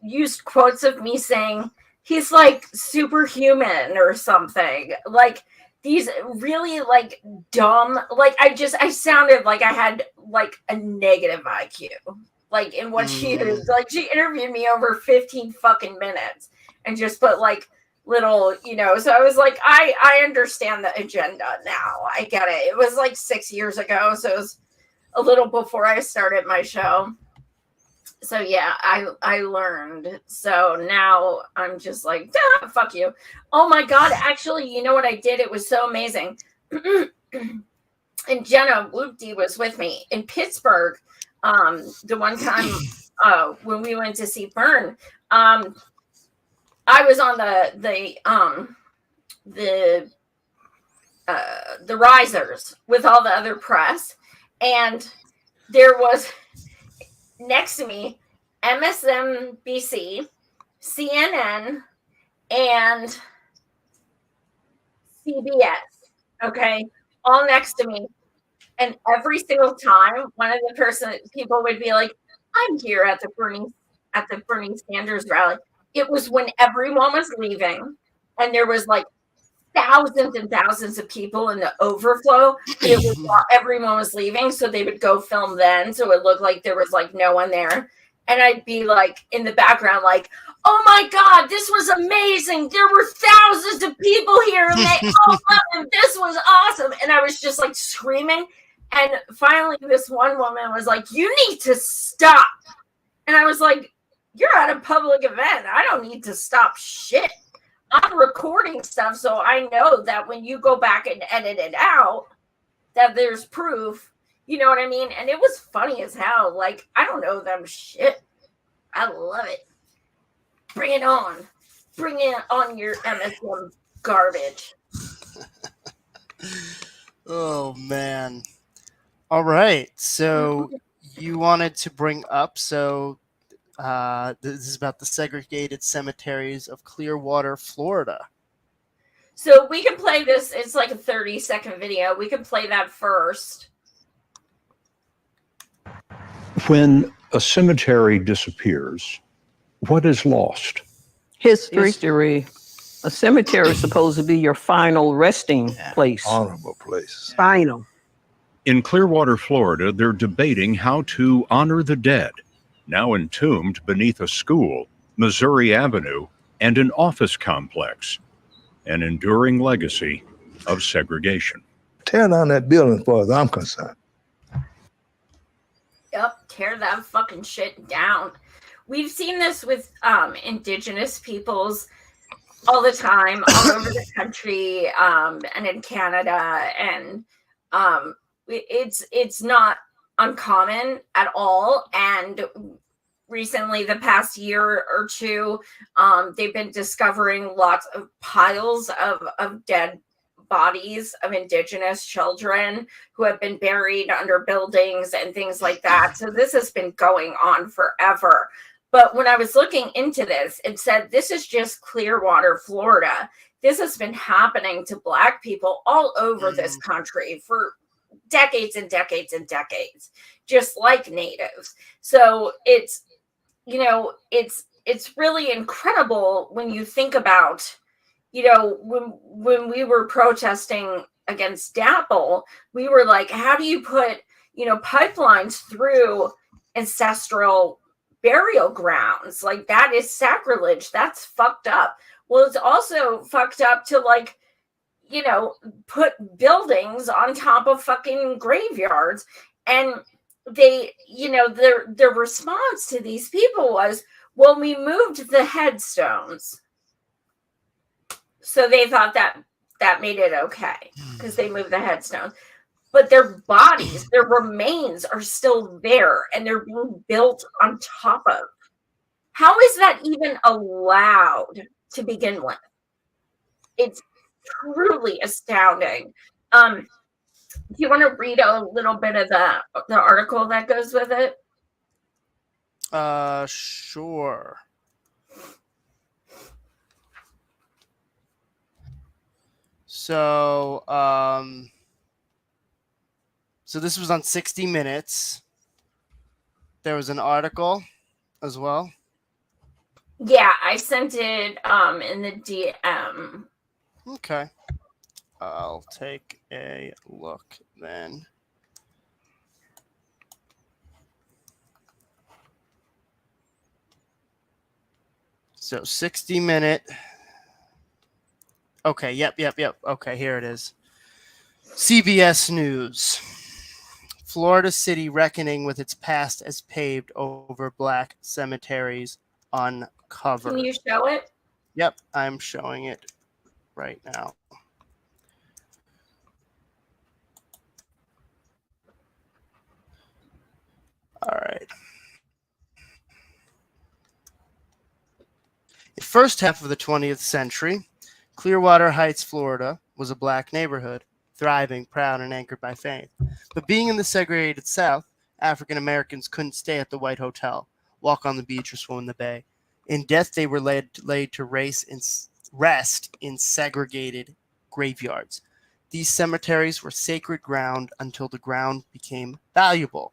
used quotes of me saying, "He's like superhuman" or something. Like these really like dumb, like I sounded like I had like a negative IQ. Like in what she was like, she interviewed me over 15 fucking minutes and just put like little, so I was like, I understand the agenda now. I get it. It was like 6 years ago, so it was a little before I started my show. So yeah, I learned. So now I'm just like, fuck you. Oh my God, actually, you know what I did? It was so amazing. And Jenna Whoopty was with me in Pittsburgh. The one time when we went to see Byrne, I was on the risers with all the other press, and there was next to me MSNBC, CNN, and CBS. Okay, all next to me. And every single time, one of the people would be like, "I'm here at the Bernie Sanders rally." It was when everyone was leaving, and there was like thousands and thousands of people in the overflow. It was while everyone was leaving, so they would go film then, so it looked like there was like no one there. And I'd be like in the background, like, "Oh my God, this was amazing! There were thousands of people here, and they all loved it. This was awesome!" And I was just like screaming. And finally, this one woman was like, "You need to stop." And I was like, "You're at a public event. I don't need to stop shit. I'm recording stuff, so I know that when you go back and edit it out, that there's proof." You know what I mean? And it was funny as hell. Like, I don't know them shit. I love it. Bring it on. Bring it on your MSM garbage. oh man. All right. So you wanted to bring up, this is about the segregated cemeteries of Clearwater, Florida. So we can play this. It's like a 30-second video. We can play that first. When a cemetery disappears, what is lost? History. A cemetery is supposed to be your final resting place. Honorable place. Final. In Clearwater, Florida, they're debating how to honor the dead, now entombed beneath a school, Missouri Avenue, and an office complex, an enduring legacy of segregation. Tear down that building as far as I'm concerned. tear that fucking shit down. We've seen this with indigenous peoples all the time, all over the country, and in Canada, and it's not uncommon at all. And recently, the past year or two, they've been discovering lots of piles of dead bodies of indigenous children who have been buried under buildings and things like that. So this has been going on forever. But when I was looking into this, it said this is just Clearwater, Florida. This has been happening to Black people all over this country for decades and decades and decades, just like natives. So it's, you know, it's really incredible when you think about, you know, when we were protesting against DAPL, we were like, how do you put, you know, pipelines through ancestral burial grounds? Like, that is sacrilege. That's fucked up. Well, it's also fucked up to, like, you know, put buildings on top of fucking graveyards. And they, you know, their response to these people was, well, we moved the headstones. So they thought that made it okay because they moved the headstones. But their bodies, their remains are still there, and they're being built on top of. How is that even allowed to begin with? It's truly astounding. Do you want to read a little bit of the article that goes with it? Sure. So, so this was on 60 Minutes. There was an article as well. Yeah, I sent it in the DM. Okay. I'll take a look then. So 60 Minute. Okay, yep. Okay, here it is. CBS News. Florida City reckoning with its past as paved over Black cemeteries uncovered. Can you show it? Yep, I'm showing it right now. All right. The first half of the 20th century, Clearwater Heights, Florida, was a Black neighborhood, thriving, proud, and anchored by faith. But being in the segregated South, African Americans couldn't stay at the White Hotel, walk on the beach, or swim in the bay. In death, they were laid to rest in segregated graveyards. These cemeteries were sacred ground until the ground became valuable.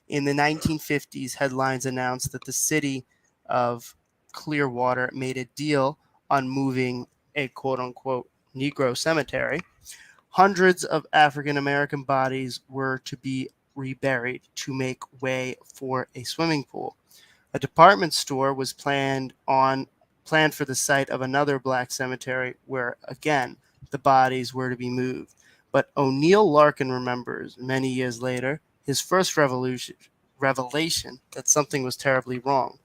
In the 1950s, headlines announced that the city of Clearwater made a deal on moving a quote-unquote Negro cemetery. Hundreds of African American bodies were to be reburied to make way for a swimming pool. A department store was planned for the site of another Black cemetery where, again, the bodies were to be moved. But O'Neill Larkin remembers, many years later, his first revelation that something was terribly wrong.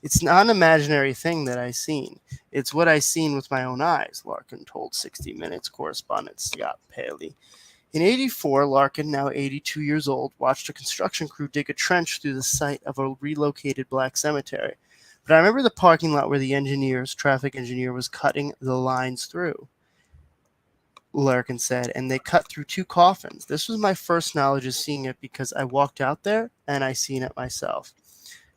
It's not an imaginary thing that I seen. It's what I seen with my own eyes, Larkin told 60 Minutes correspondent Scott Paley. In 1984, Larkin, now 82 years old, watched a construction crew dig a trench through the site of a relocated Black cemetery. But I remember the parking lot where the traffic engineer, was cutting the lines through, Larkin said, and they cut through 2 coffins. This was my first knowledge of seeing it because I walked out there and I seen it myself.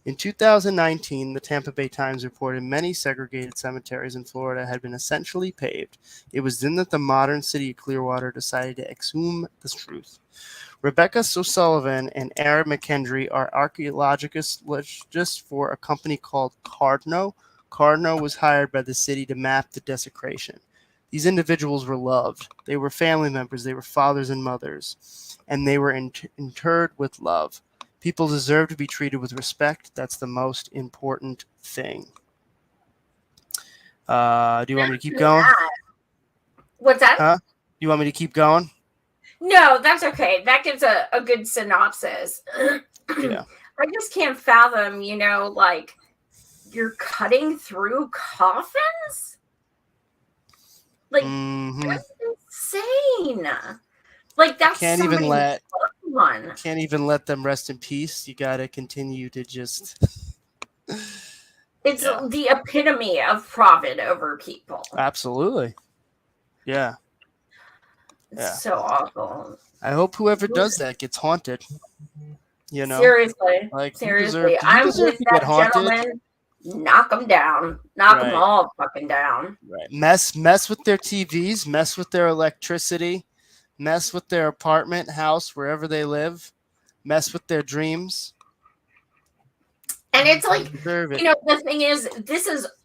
In 2019, the Tampa Bay Times reported many segregated cemeteries in Florida had been essentially paved. It was then that the modern city of Clearwater decided to exhume the truth. Rebecca O'Sullivan and Aaron McKendry are archaeologists for a company called Cardno. Cardno was hired by the city to map the desecration. These individuals were loved. They were family members. They were fathers and mothers. And they were interred with love. People deserve to be treated with respect. That's the most important thing. Do you want me to keep going? What's that? Huh? You want me to keep going? No, that's okay. That gives a good synopsis. Yeah. I just can't fathom, like you're cutting through coffins. Like that's insane. Like that's Can't even let them rest in peace. You got to continue to just. It's the epitome of profit over people. Absolutely. Yeah. It's so awful. I hope whoever does that gets haunted. Seriously. Like seriously. I'm with that gentleman. Knock them down. Knock them all fucking down. Right. Mess with their TVs, mess with their electricity, mess with their apartment, house, wherever they live, mess with their dreams. And it's like, the thing is,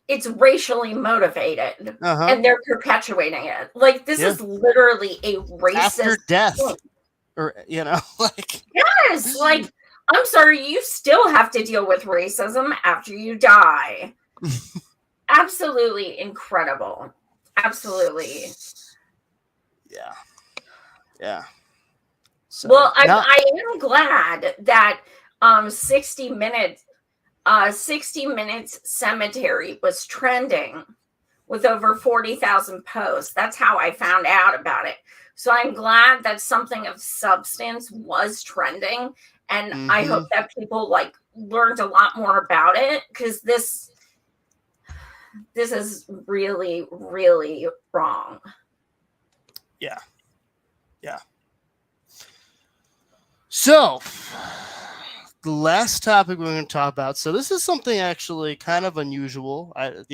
it's racially motivated, and they're perpetuating it. Like, this is literally a racist after death, thing. or like yes, like I'm sorry, you still have to deal with racism after you die. Absolutely incredible. Absolutely. Yeah. So, well, I am glad that 60 Minutes Cemetery was trending with over 40,000 posts. That's how I found out about it. So I'm glad that something of substance was trending, and I hope that people learned a lot more about it, because this is really, really wrong. Yeah. So the last topic we're going to talk about. So this is something actually kind of unusual. I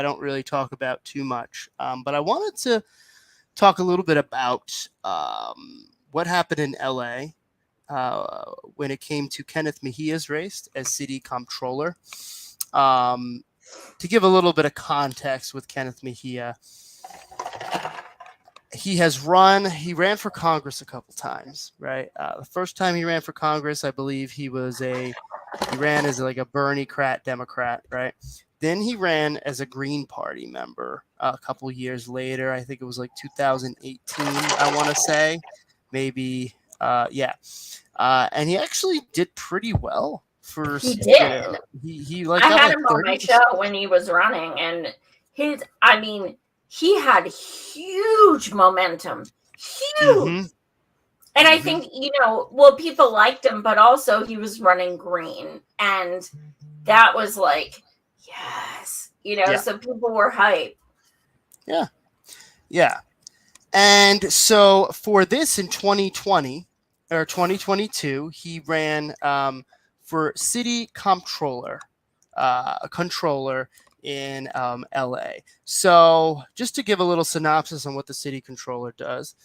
don't really talk about too much, but I wanted to talk a little bit about what happened in LA when it came to Kenneth Mejia's race as city comptroller. To give a little bit of context with Kenneth Mejia, he ran for Congress a couple times, right? The first time he ran for Congress, I believe he ran as like a Bernie-crat Democrat, right? Then he ran as a Green Party member a couple years later. I think it was like 2018, I want to say. Maybe, and he actually did pretty well. He did. I had him on my show when he was running, and he had huge momentum. Huge. And I think, people liked him, but also he was running green. And that was like, yes, so people were hyped. Yeah. And so for this in 2020 or 2022, he ran for city comptroller, in LA. So just to give a little synopsis on what the city controller does,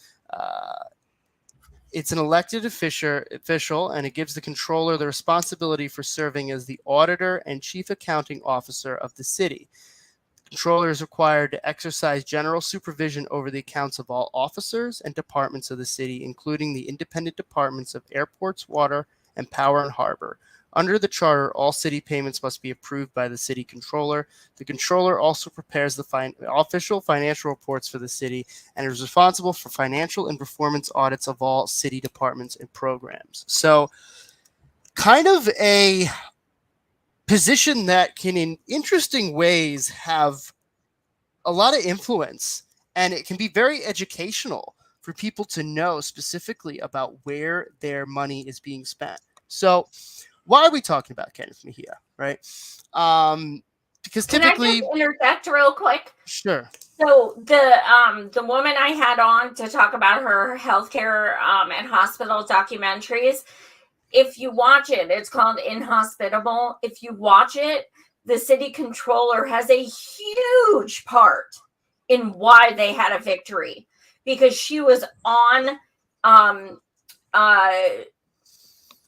it's an elected official, and it gives the controller the responsibility for serving as the auditor and chief accounting officer of the city. The controller is required to exercise general supervision over the accounts of all officers and departments of the city, including the independent departments of airports, water, and power and harbor. Under the charter, all city payments must be approved by the city controller. The controller also prepares the official financial reports for the city and is responsible for financial and performance audits of all city departments and programs. So kind of a position that can, in interesting ways, have a lot of influence, and it can be very educational for people to know specifically about where their money is being spent. So why are we talking about Kenneth Mejia, right? Because typically, can I just interject real quick? Sure. So the woman I had on to talk about her healthcare and hospital documentaries, if you watch it, it's called Inhospitable. If you watch it, the city controller has a huge part in why they had a victory, because she was on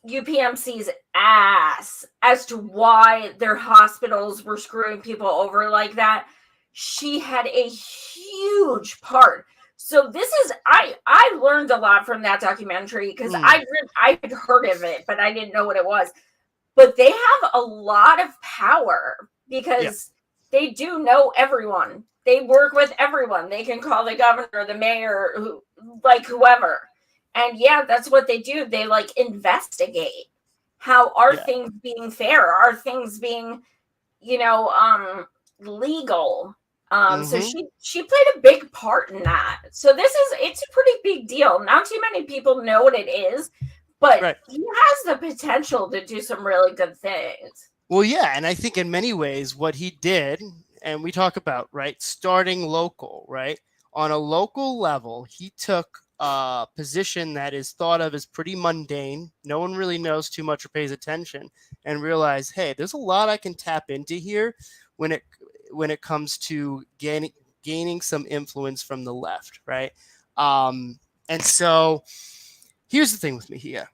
UPMC's ass as to why their hospitals were screwing people over like that. She had a huge part. So this is, I learned a lot from that documentary, because I had heard of it, but I didn't know what it was. But they have a lot of power, because they do know everyone. They work with everyone. They can call the governor, the mayor, whoever. And that's what they do. They investigate. How are Yeah. things being fair? Are things being, legal? So she played a big part in that. So it's a pretty big deal. Not too many people know what it is, but Right. he has the potential to do some really good things. Well, yeah, and I think in many ways what he did, and we talk about, right, starting local, right? On a local level, he took a position that is thought of as pretty mundane. No one really knows too much or pays attention, and realized, hey, there's a lot I can tap into here when it comes to gaining some influence from the left, right? And so here's the thing with me here.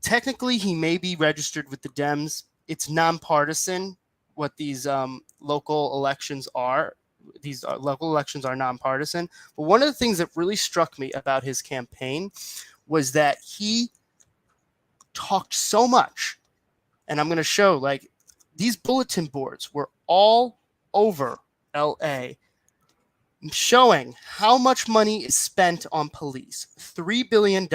Technically, he may be registered with the Dems. It's nonpartisan what these local elections are. These local elections are nonpartisan. But one of the things that really struck me about his campaign was that he talked so much. And I'm going to show, like, these bulletin boards were all over LA showing how much money is spent on police. $3 billion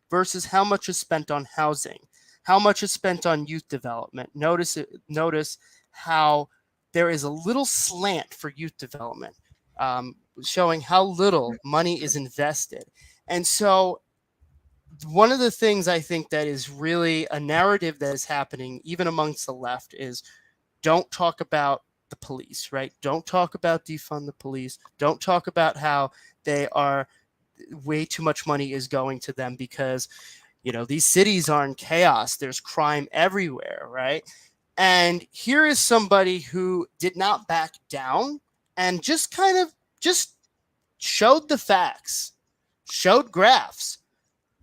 versus how much is spent on housing, how much is spent on youth development. Notice how there is a little slant for youth development, showing how little money is invested. And so one of the things I think that is really a narrative that is happening even amongst the left is don't talk about the police, right? Don't talk about defund the police. Don't talk about how they are way too much money is going to them because, these cities are in chaos. There's crime everywhere, right? And here is somebody who did not back down and just kind of just showed the facts, showed graphs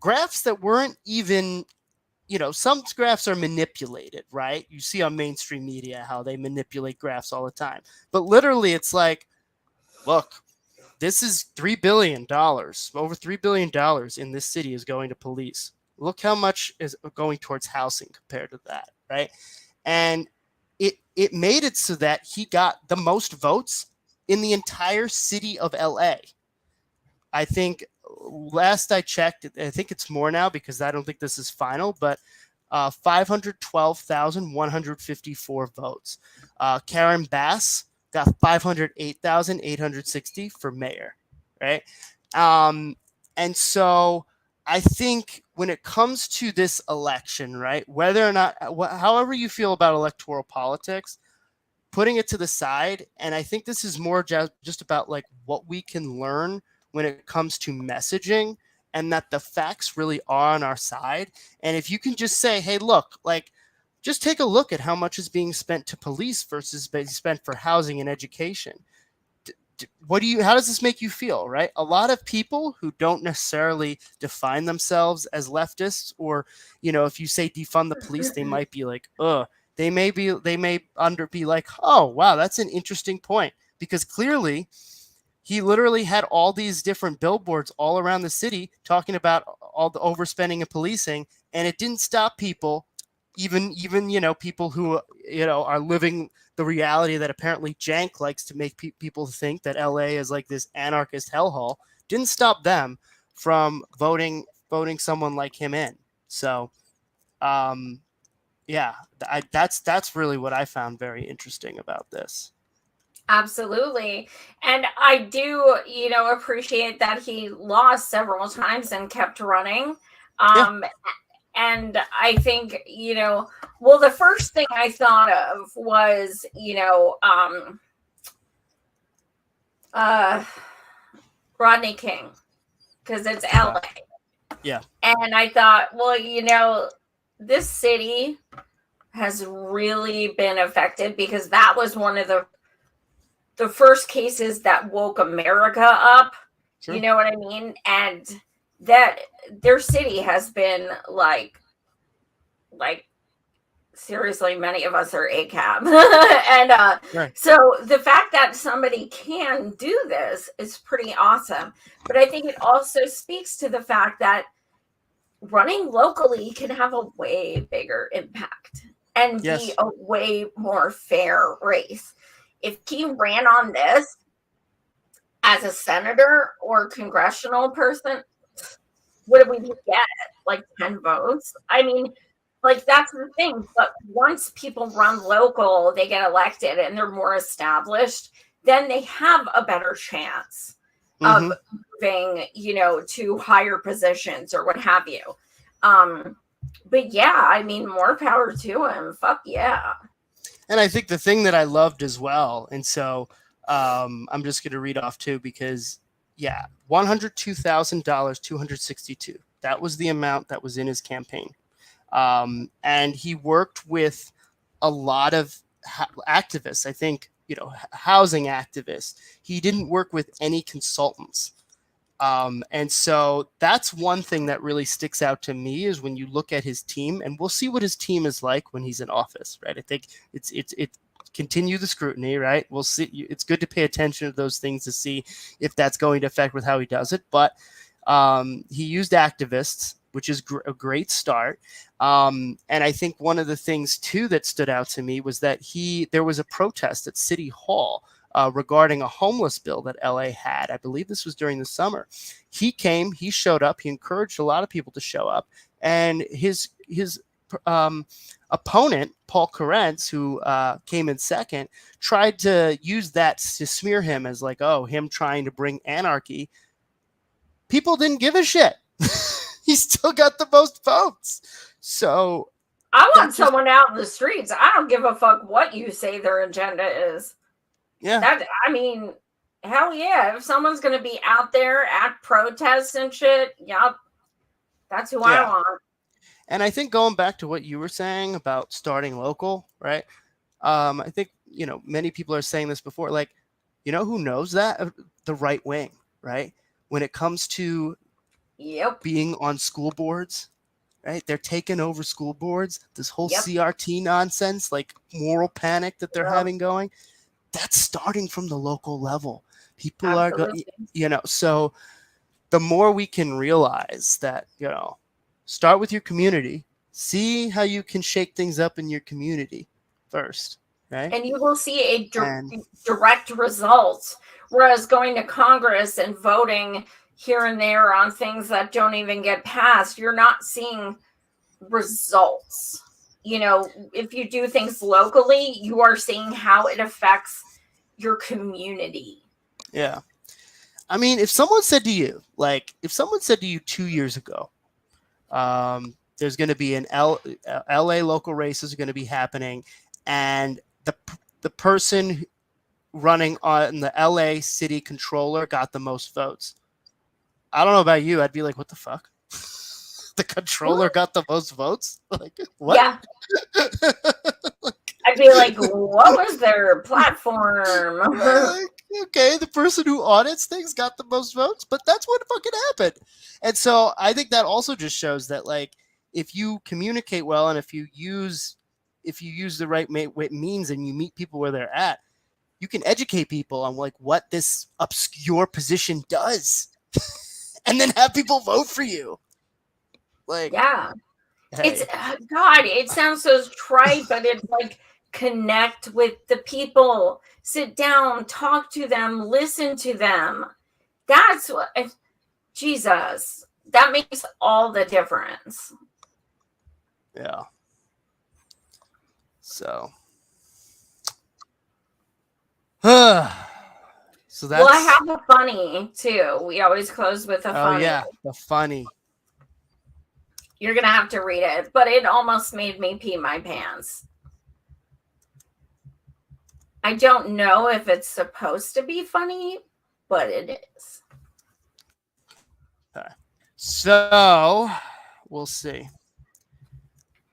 that weren't even, some graphs are manipulated, right? You see on mainstream media how they manipulate graphs all the time. But literally it's like, look, this is $3 billion. Over $3 billion in this city is going to police. Look how much is going towards housing compared to that, right? And it made it so that he got the most votes in the entire city of LA. I think last I checked, I think it's more now because I don't think this is final, but 512,154 votes. Karen Bass got 508,860 for mayor, right? And so I think when it comes to this election, right, whether or not, however you feel about electoral politics, putting it to the side, and I think this is more just about like what we can learn when it comes to messaging and that the facts really are on our side. And if you can just say, hey, look, like, just take a look at how much is being spent to police versus being spent for housing and education. How does this make you feel, right? A lot of people who don't necessarily define themselves as leftists, or, if you say defund the police, they might be like, they may be like, oh, wow, that's an interesting point, because clearly he literally had all these different billboards all around the city talking about all the overspending and policing, and it didn't stop people, even people who are living the reality that apparently Jank likes to make people think that LA is like this anarchist hellhole. Didn't stop them from voting someone like him in. So, yeah, that's really what I found very interesting about this. Absolutely. And I do, appreciate that he lost several times and kept running. And I think, the first thing I thought of was, Rodney King, because it's LA. Yeah. And I thought, well, this city has really been affected because that was one of the first cases that woke America up. Sure. You know what I mean? And that their city has been like seriously, many of us are ACAB. And right. So the fact that somebody can do this is pretty awesome. But I think it also speaks to the fact that running locally can have a way bigger impact and be a way more fair race. If he ran on this as a senator or congressional person, what did we get? Like 10 votes? I mean, Like, that's the thing. But once people run local, they get elected and they're more established, then they have a better chance of moving, to higher positions or what have you. But yeah, I mean, more power to him. Fuck yeah. And I think the thing that I loved as well, and so I'm just going to read off too, because yeah, $102,000, 262. That was the amount that was in his campaign. And he worked with a lot of activists, I think, housing activists. He didn't work with any consultants. And so that's one thing that really sticks out to me is when you look at his team, and we'll see what his team is like when he's in office, right? I think it's continue the scrutiny, right? We'll see. It's good to pay attention to those things to see if that's going to affect with how he does it. But he used activists, which is a great start. And I think one of the things too that stood out to me was that there was a protest at City Hall regarding a homeless bill that LA had. I believe this was during the summer. He came, he showed up, he encouraged a lot of people to show up, and his opponent, Paul Kerentz, who came in second, tried to use that to smear him as like, oh, him trying to bring anarchy. People didn't give a shit. He still got the most votes. So I want someone out in the streets. I don't give a fuck what you say their agenda is. Yeah. I mean, hell yeah. If someone's going to be out there at protests and shit, yep. That's who I want. And I think going back to what you were saying about starting local, right? I think, many people are saying this before, like, who knows that? The right wing, right? When it comes to being on school boards, right? They're taking over school boards. This whole CRT nonsense, like moral panic that they're having going, that's starting from the local level. People are going, so the more we can realize that, start with your community, see how you can shake things up in your community first, right? And you will see a direct result. Whereas going to Congress and voting here and there on things that don't even get passed, you're not seeing results. If you do things locally, you are seeing how it affects your community. Yeah. I mean, if someone said to you 2 years ago, there's going to be an LA local races are going to be happening, and the person running on the LA city controller got the most votes. I don't know about you. I'd be like, what the fuck? The controller got the most votes? Like, what? Yeah. I'd be like, what was their platform? Okay, the person who audits things got the most votes, but that's what fucking happened. And so I think that also just shows that, like, if you communicate well and if you use the right means and you meet people where they're at, you can educate people on like what this obscure position does. And then have people vote for you. Like, yeah. Hey. It's God, it sounds so trite, but it's like connect with the people, sit down, talk to them, listen to them. That's what Jesus, that makes all the difference. Yeah. So so that's, well, I have a funny too. We always close with a funny. Oh yeah, the funny. You're gonna have to read it, but it almost made me pee my pants. I don't know if it's supposed to be funny, but it is. Okay. So we'll see.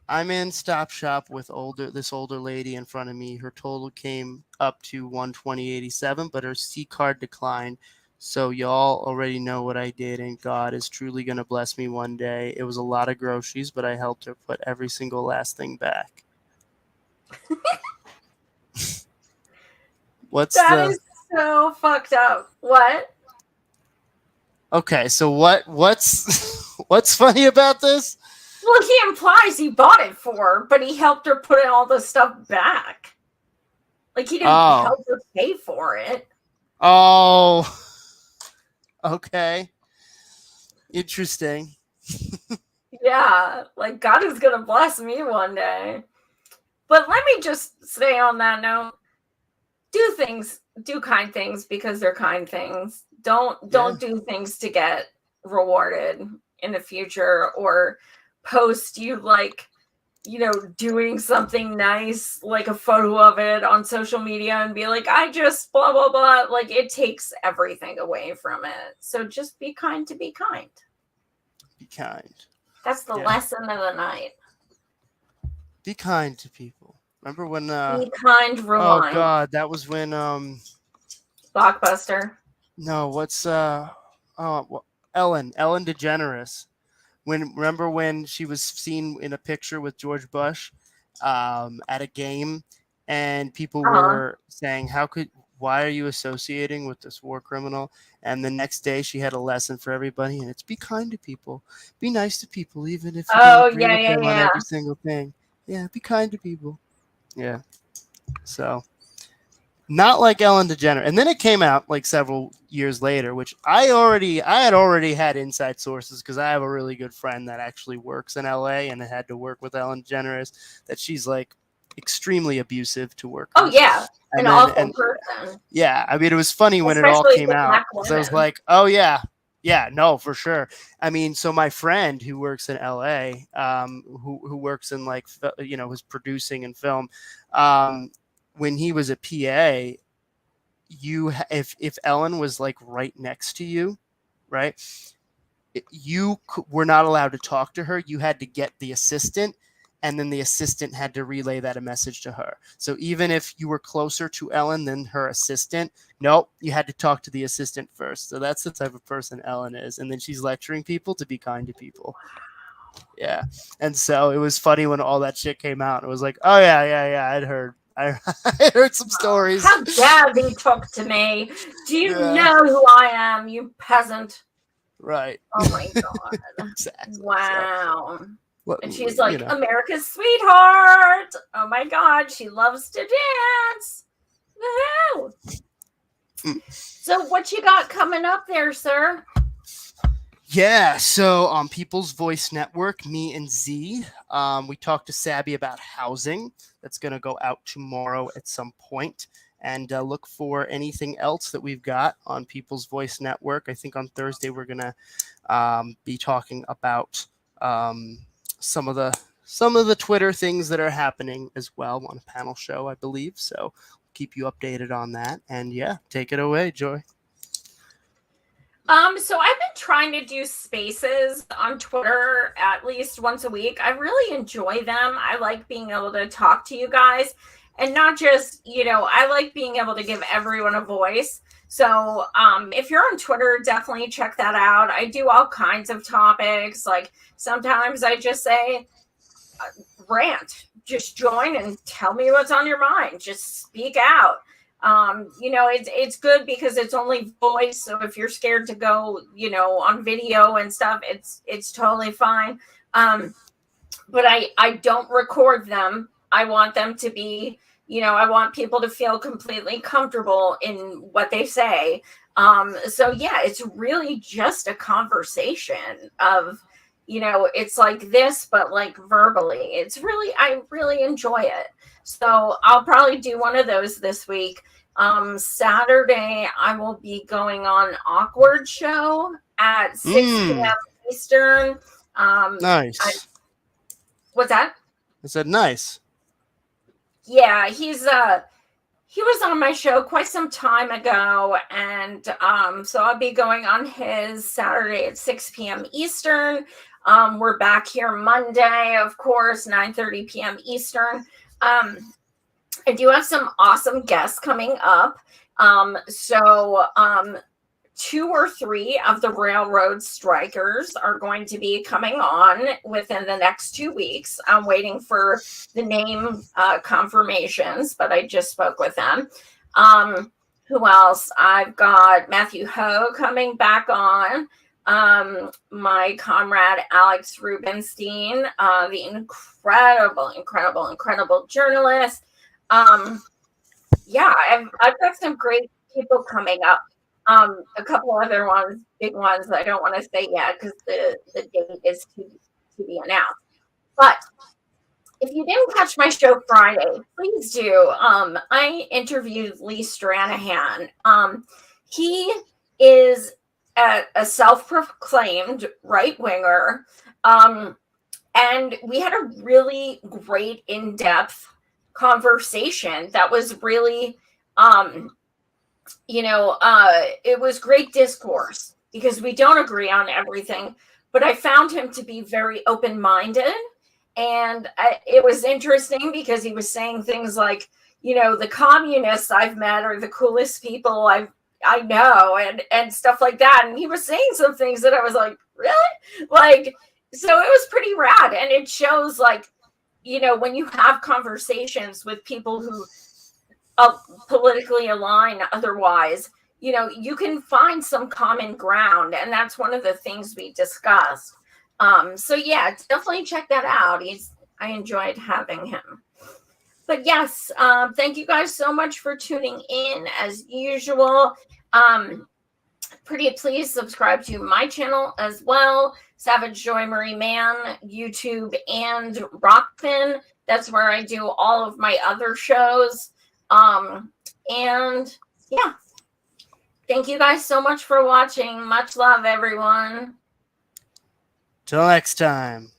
I'm in Stop Shop with this older lady in front of me. Her total came up to 120.87, but her C card declined. So y'all already know what I did, and God is truly going to bless me one day. It was a lot of groceries, but I helped her put every single last thing back. That is so fucked up. What? Okay, so what's funny about this? Well, he implies he bought it for her, but he helped her put all the stuff back. Like, he didn't help her pay for it. Oh, okay. Interesting. He Yeah, like God is gonna bless me one day. But let me just say on that note, do kind things because they're kind things. Don't do things to get rewarded in the future or post you like, doing something nice, like a photo of it on social media and be like, I just blah, blah, blah. Like it takes everything away from it. So just be kind to be kind. Be kind. That's the lesson of the night. Be kind to people. Remember when Be kind, rewind. Oh God, that was when Blockbuster. No, what's Ellen DeGeneres. Remember when she was seen in a picture with George Bush at a game, and people were saying, why are you associating with this war criminal? And the next day she had a lesson for everybody, and it's be kind to people. Be nice to people, even if you don't agree with them on every single thing. Yeah, be kind to people. Yeah. So not like Ellen DeGeneres. And then it came out like several years later, which I had already had inside sources because I have a really good friend that actually works in LA and had to work with Ellen DeGeneres, that she's like extremely abusive to workers. Oh yeah. An awful person. Yeah. I mean, it was funny when it all came out. So I was like, oh yeah. Yeah, no, for sure. I mean, so my friend who works in LA, who works in like, was producing and film, when he was a PA, if Ellen was like right next to you, right, you were not allowed to talk to her. You had to get the assistant, and then the assistant had to relay that a message to her. So even if you were closer to Ellen than her assistant, nope, you had to talk to the assistant first. So that's the type of person Ellen is. And then she's lecturing people to be kind to people. Yeah. And so it was funny when all that shit came out. It was like, oh yeah, I'd heard. I heard some stories. How dare they talk to me? Do you know who I am, you peasant? Right. Oh my God. Exactly. Wow. So, and she's like, America's sweetheart. Oh my God, she loves to dance. Woohoo. So what you got coming up there, sir? Yeah, so on People's Voice Network, me and Z, we talked to Sabby about housing. That's going to go out tomorrow at some point. And look for anything else that we've got on People's Voice Network. I think on Thursday we're going to be talking about some of the Twitter things that are happening as well on a panel show, I believe. So we'll keep you updated on that. And yeah, take it away, Joy. So I've been trying to do spaces on Twitter at least once a week. I really enjoy them. I like being able to talk to you guys and not just, I like being able to give everyone a voice. So if you're on Twitter, definitely check that out. I do all kinds of topics. Like sometimes I just say, rant, just join and tell me what's on your mind. Just speak out. It's good because it's only voice. So if you're scared to go, on video and stuff, it's totally fine. But I don't record them. I want them to be, I want people to feel completely comfortable in what they say. So yeah, it's really just a conversation of, it's like this, but like verbally. I really enjoy it. So I'll probably do one of those this week. Saturday, I will be going on Awkward Show at 6 p.m. Eastern. Nice. What's that? I said nice. Yeah, he was on my show quite some time ago, and so I'll be going on his Saturday at 6 p.m. Eastern. We're back here Monday, of course, 9:30 p.m. Eastern. I do have some awesome guests coming up. So 2 or 3 of the railroad strikers are going to be coming on within the next 2 weeks. I'm waiting for the name confirmations, but I just spoke with them. Who else? I've got Matthew Ho coming back on. My comrade Alex Rubinstein, the incredible journalist. Yeah, I've got some great people coming up. A couple other big ones I don't want to say yet because the date is to be announced. But if you didn't catch my show Friday, please do. I interviewed Lee Stranahan. He is a self-proclaimed right-winger. And we had a really great in-depth conversation that was really, it was great discourse because we don't agree on everything, but I found him to be very open-minded. And it was interesting because he was saying things like, the communists I've met are the coolest people I know and stuff like that. And he was saying some things that I was like, really? Like, so it was pretty rad. And it shows when you have conversations with people who politically align otherwise, you can find some common ground. And that's one of the things we discussed. So yeah, definitely check that out. I enjoyed having him. But yes, thank you guys so much for tuning in as usual. Pretty please subscribe to my channel as well, Savage Joy Marie Man, YouTube, and Rockfin. That's where I do all of my other shows. And yeah, thank you guys so much for watching. Much love, everyone. Till next time.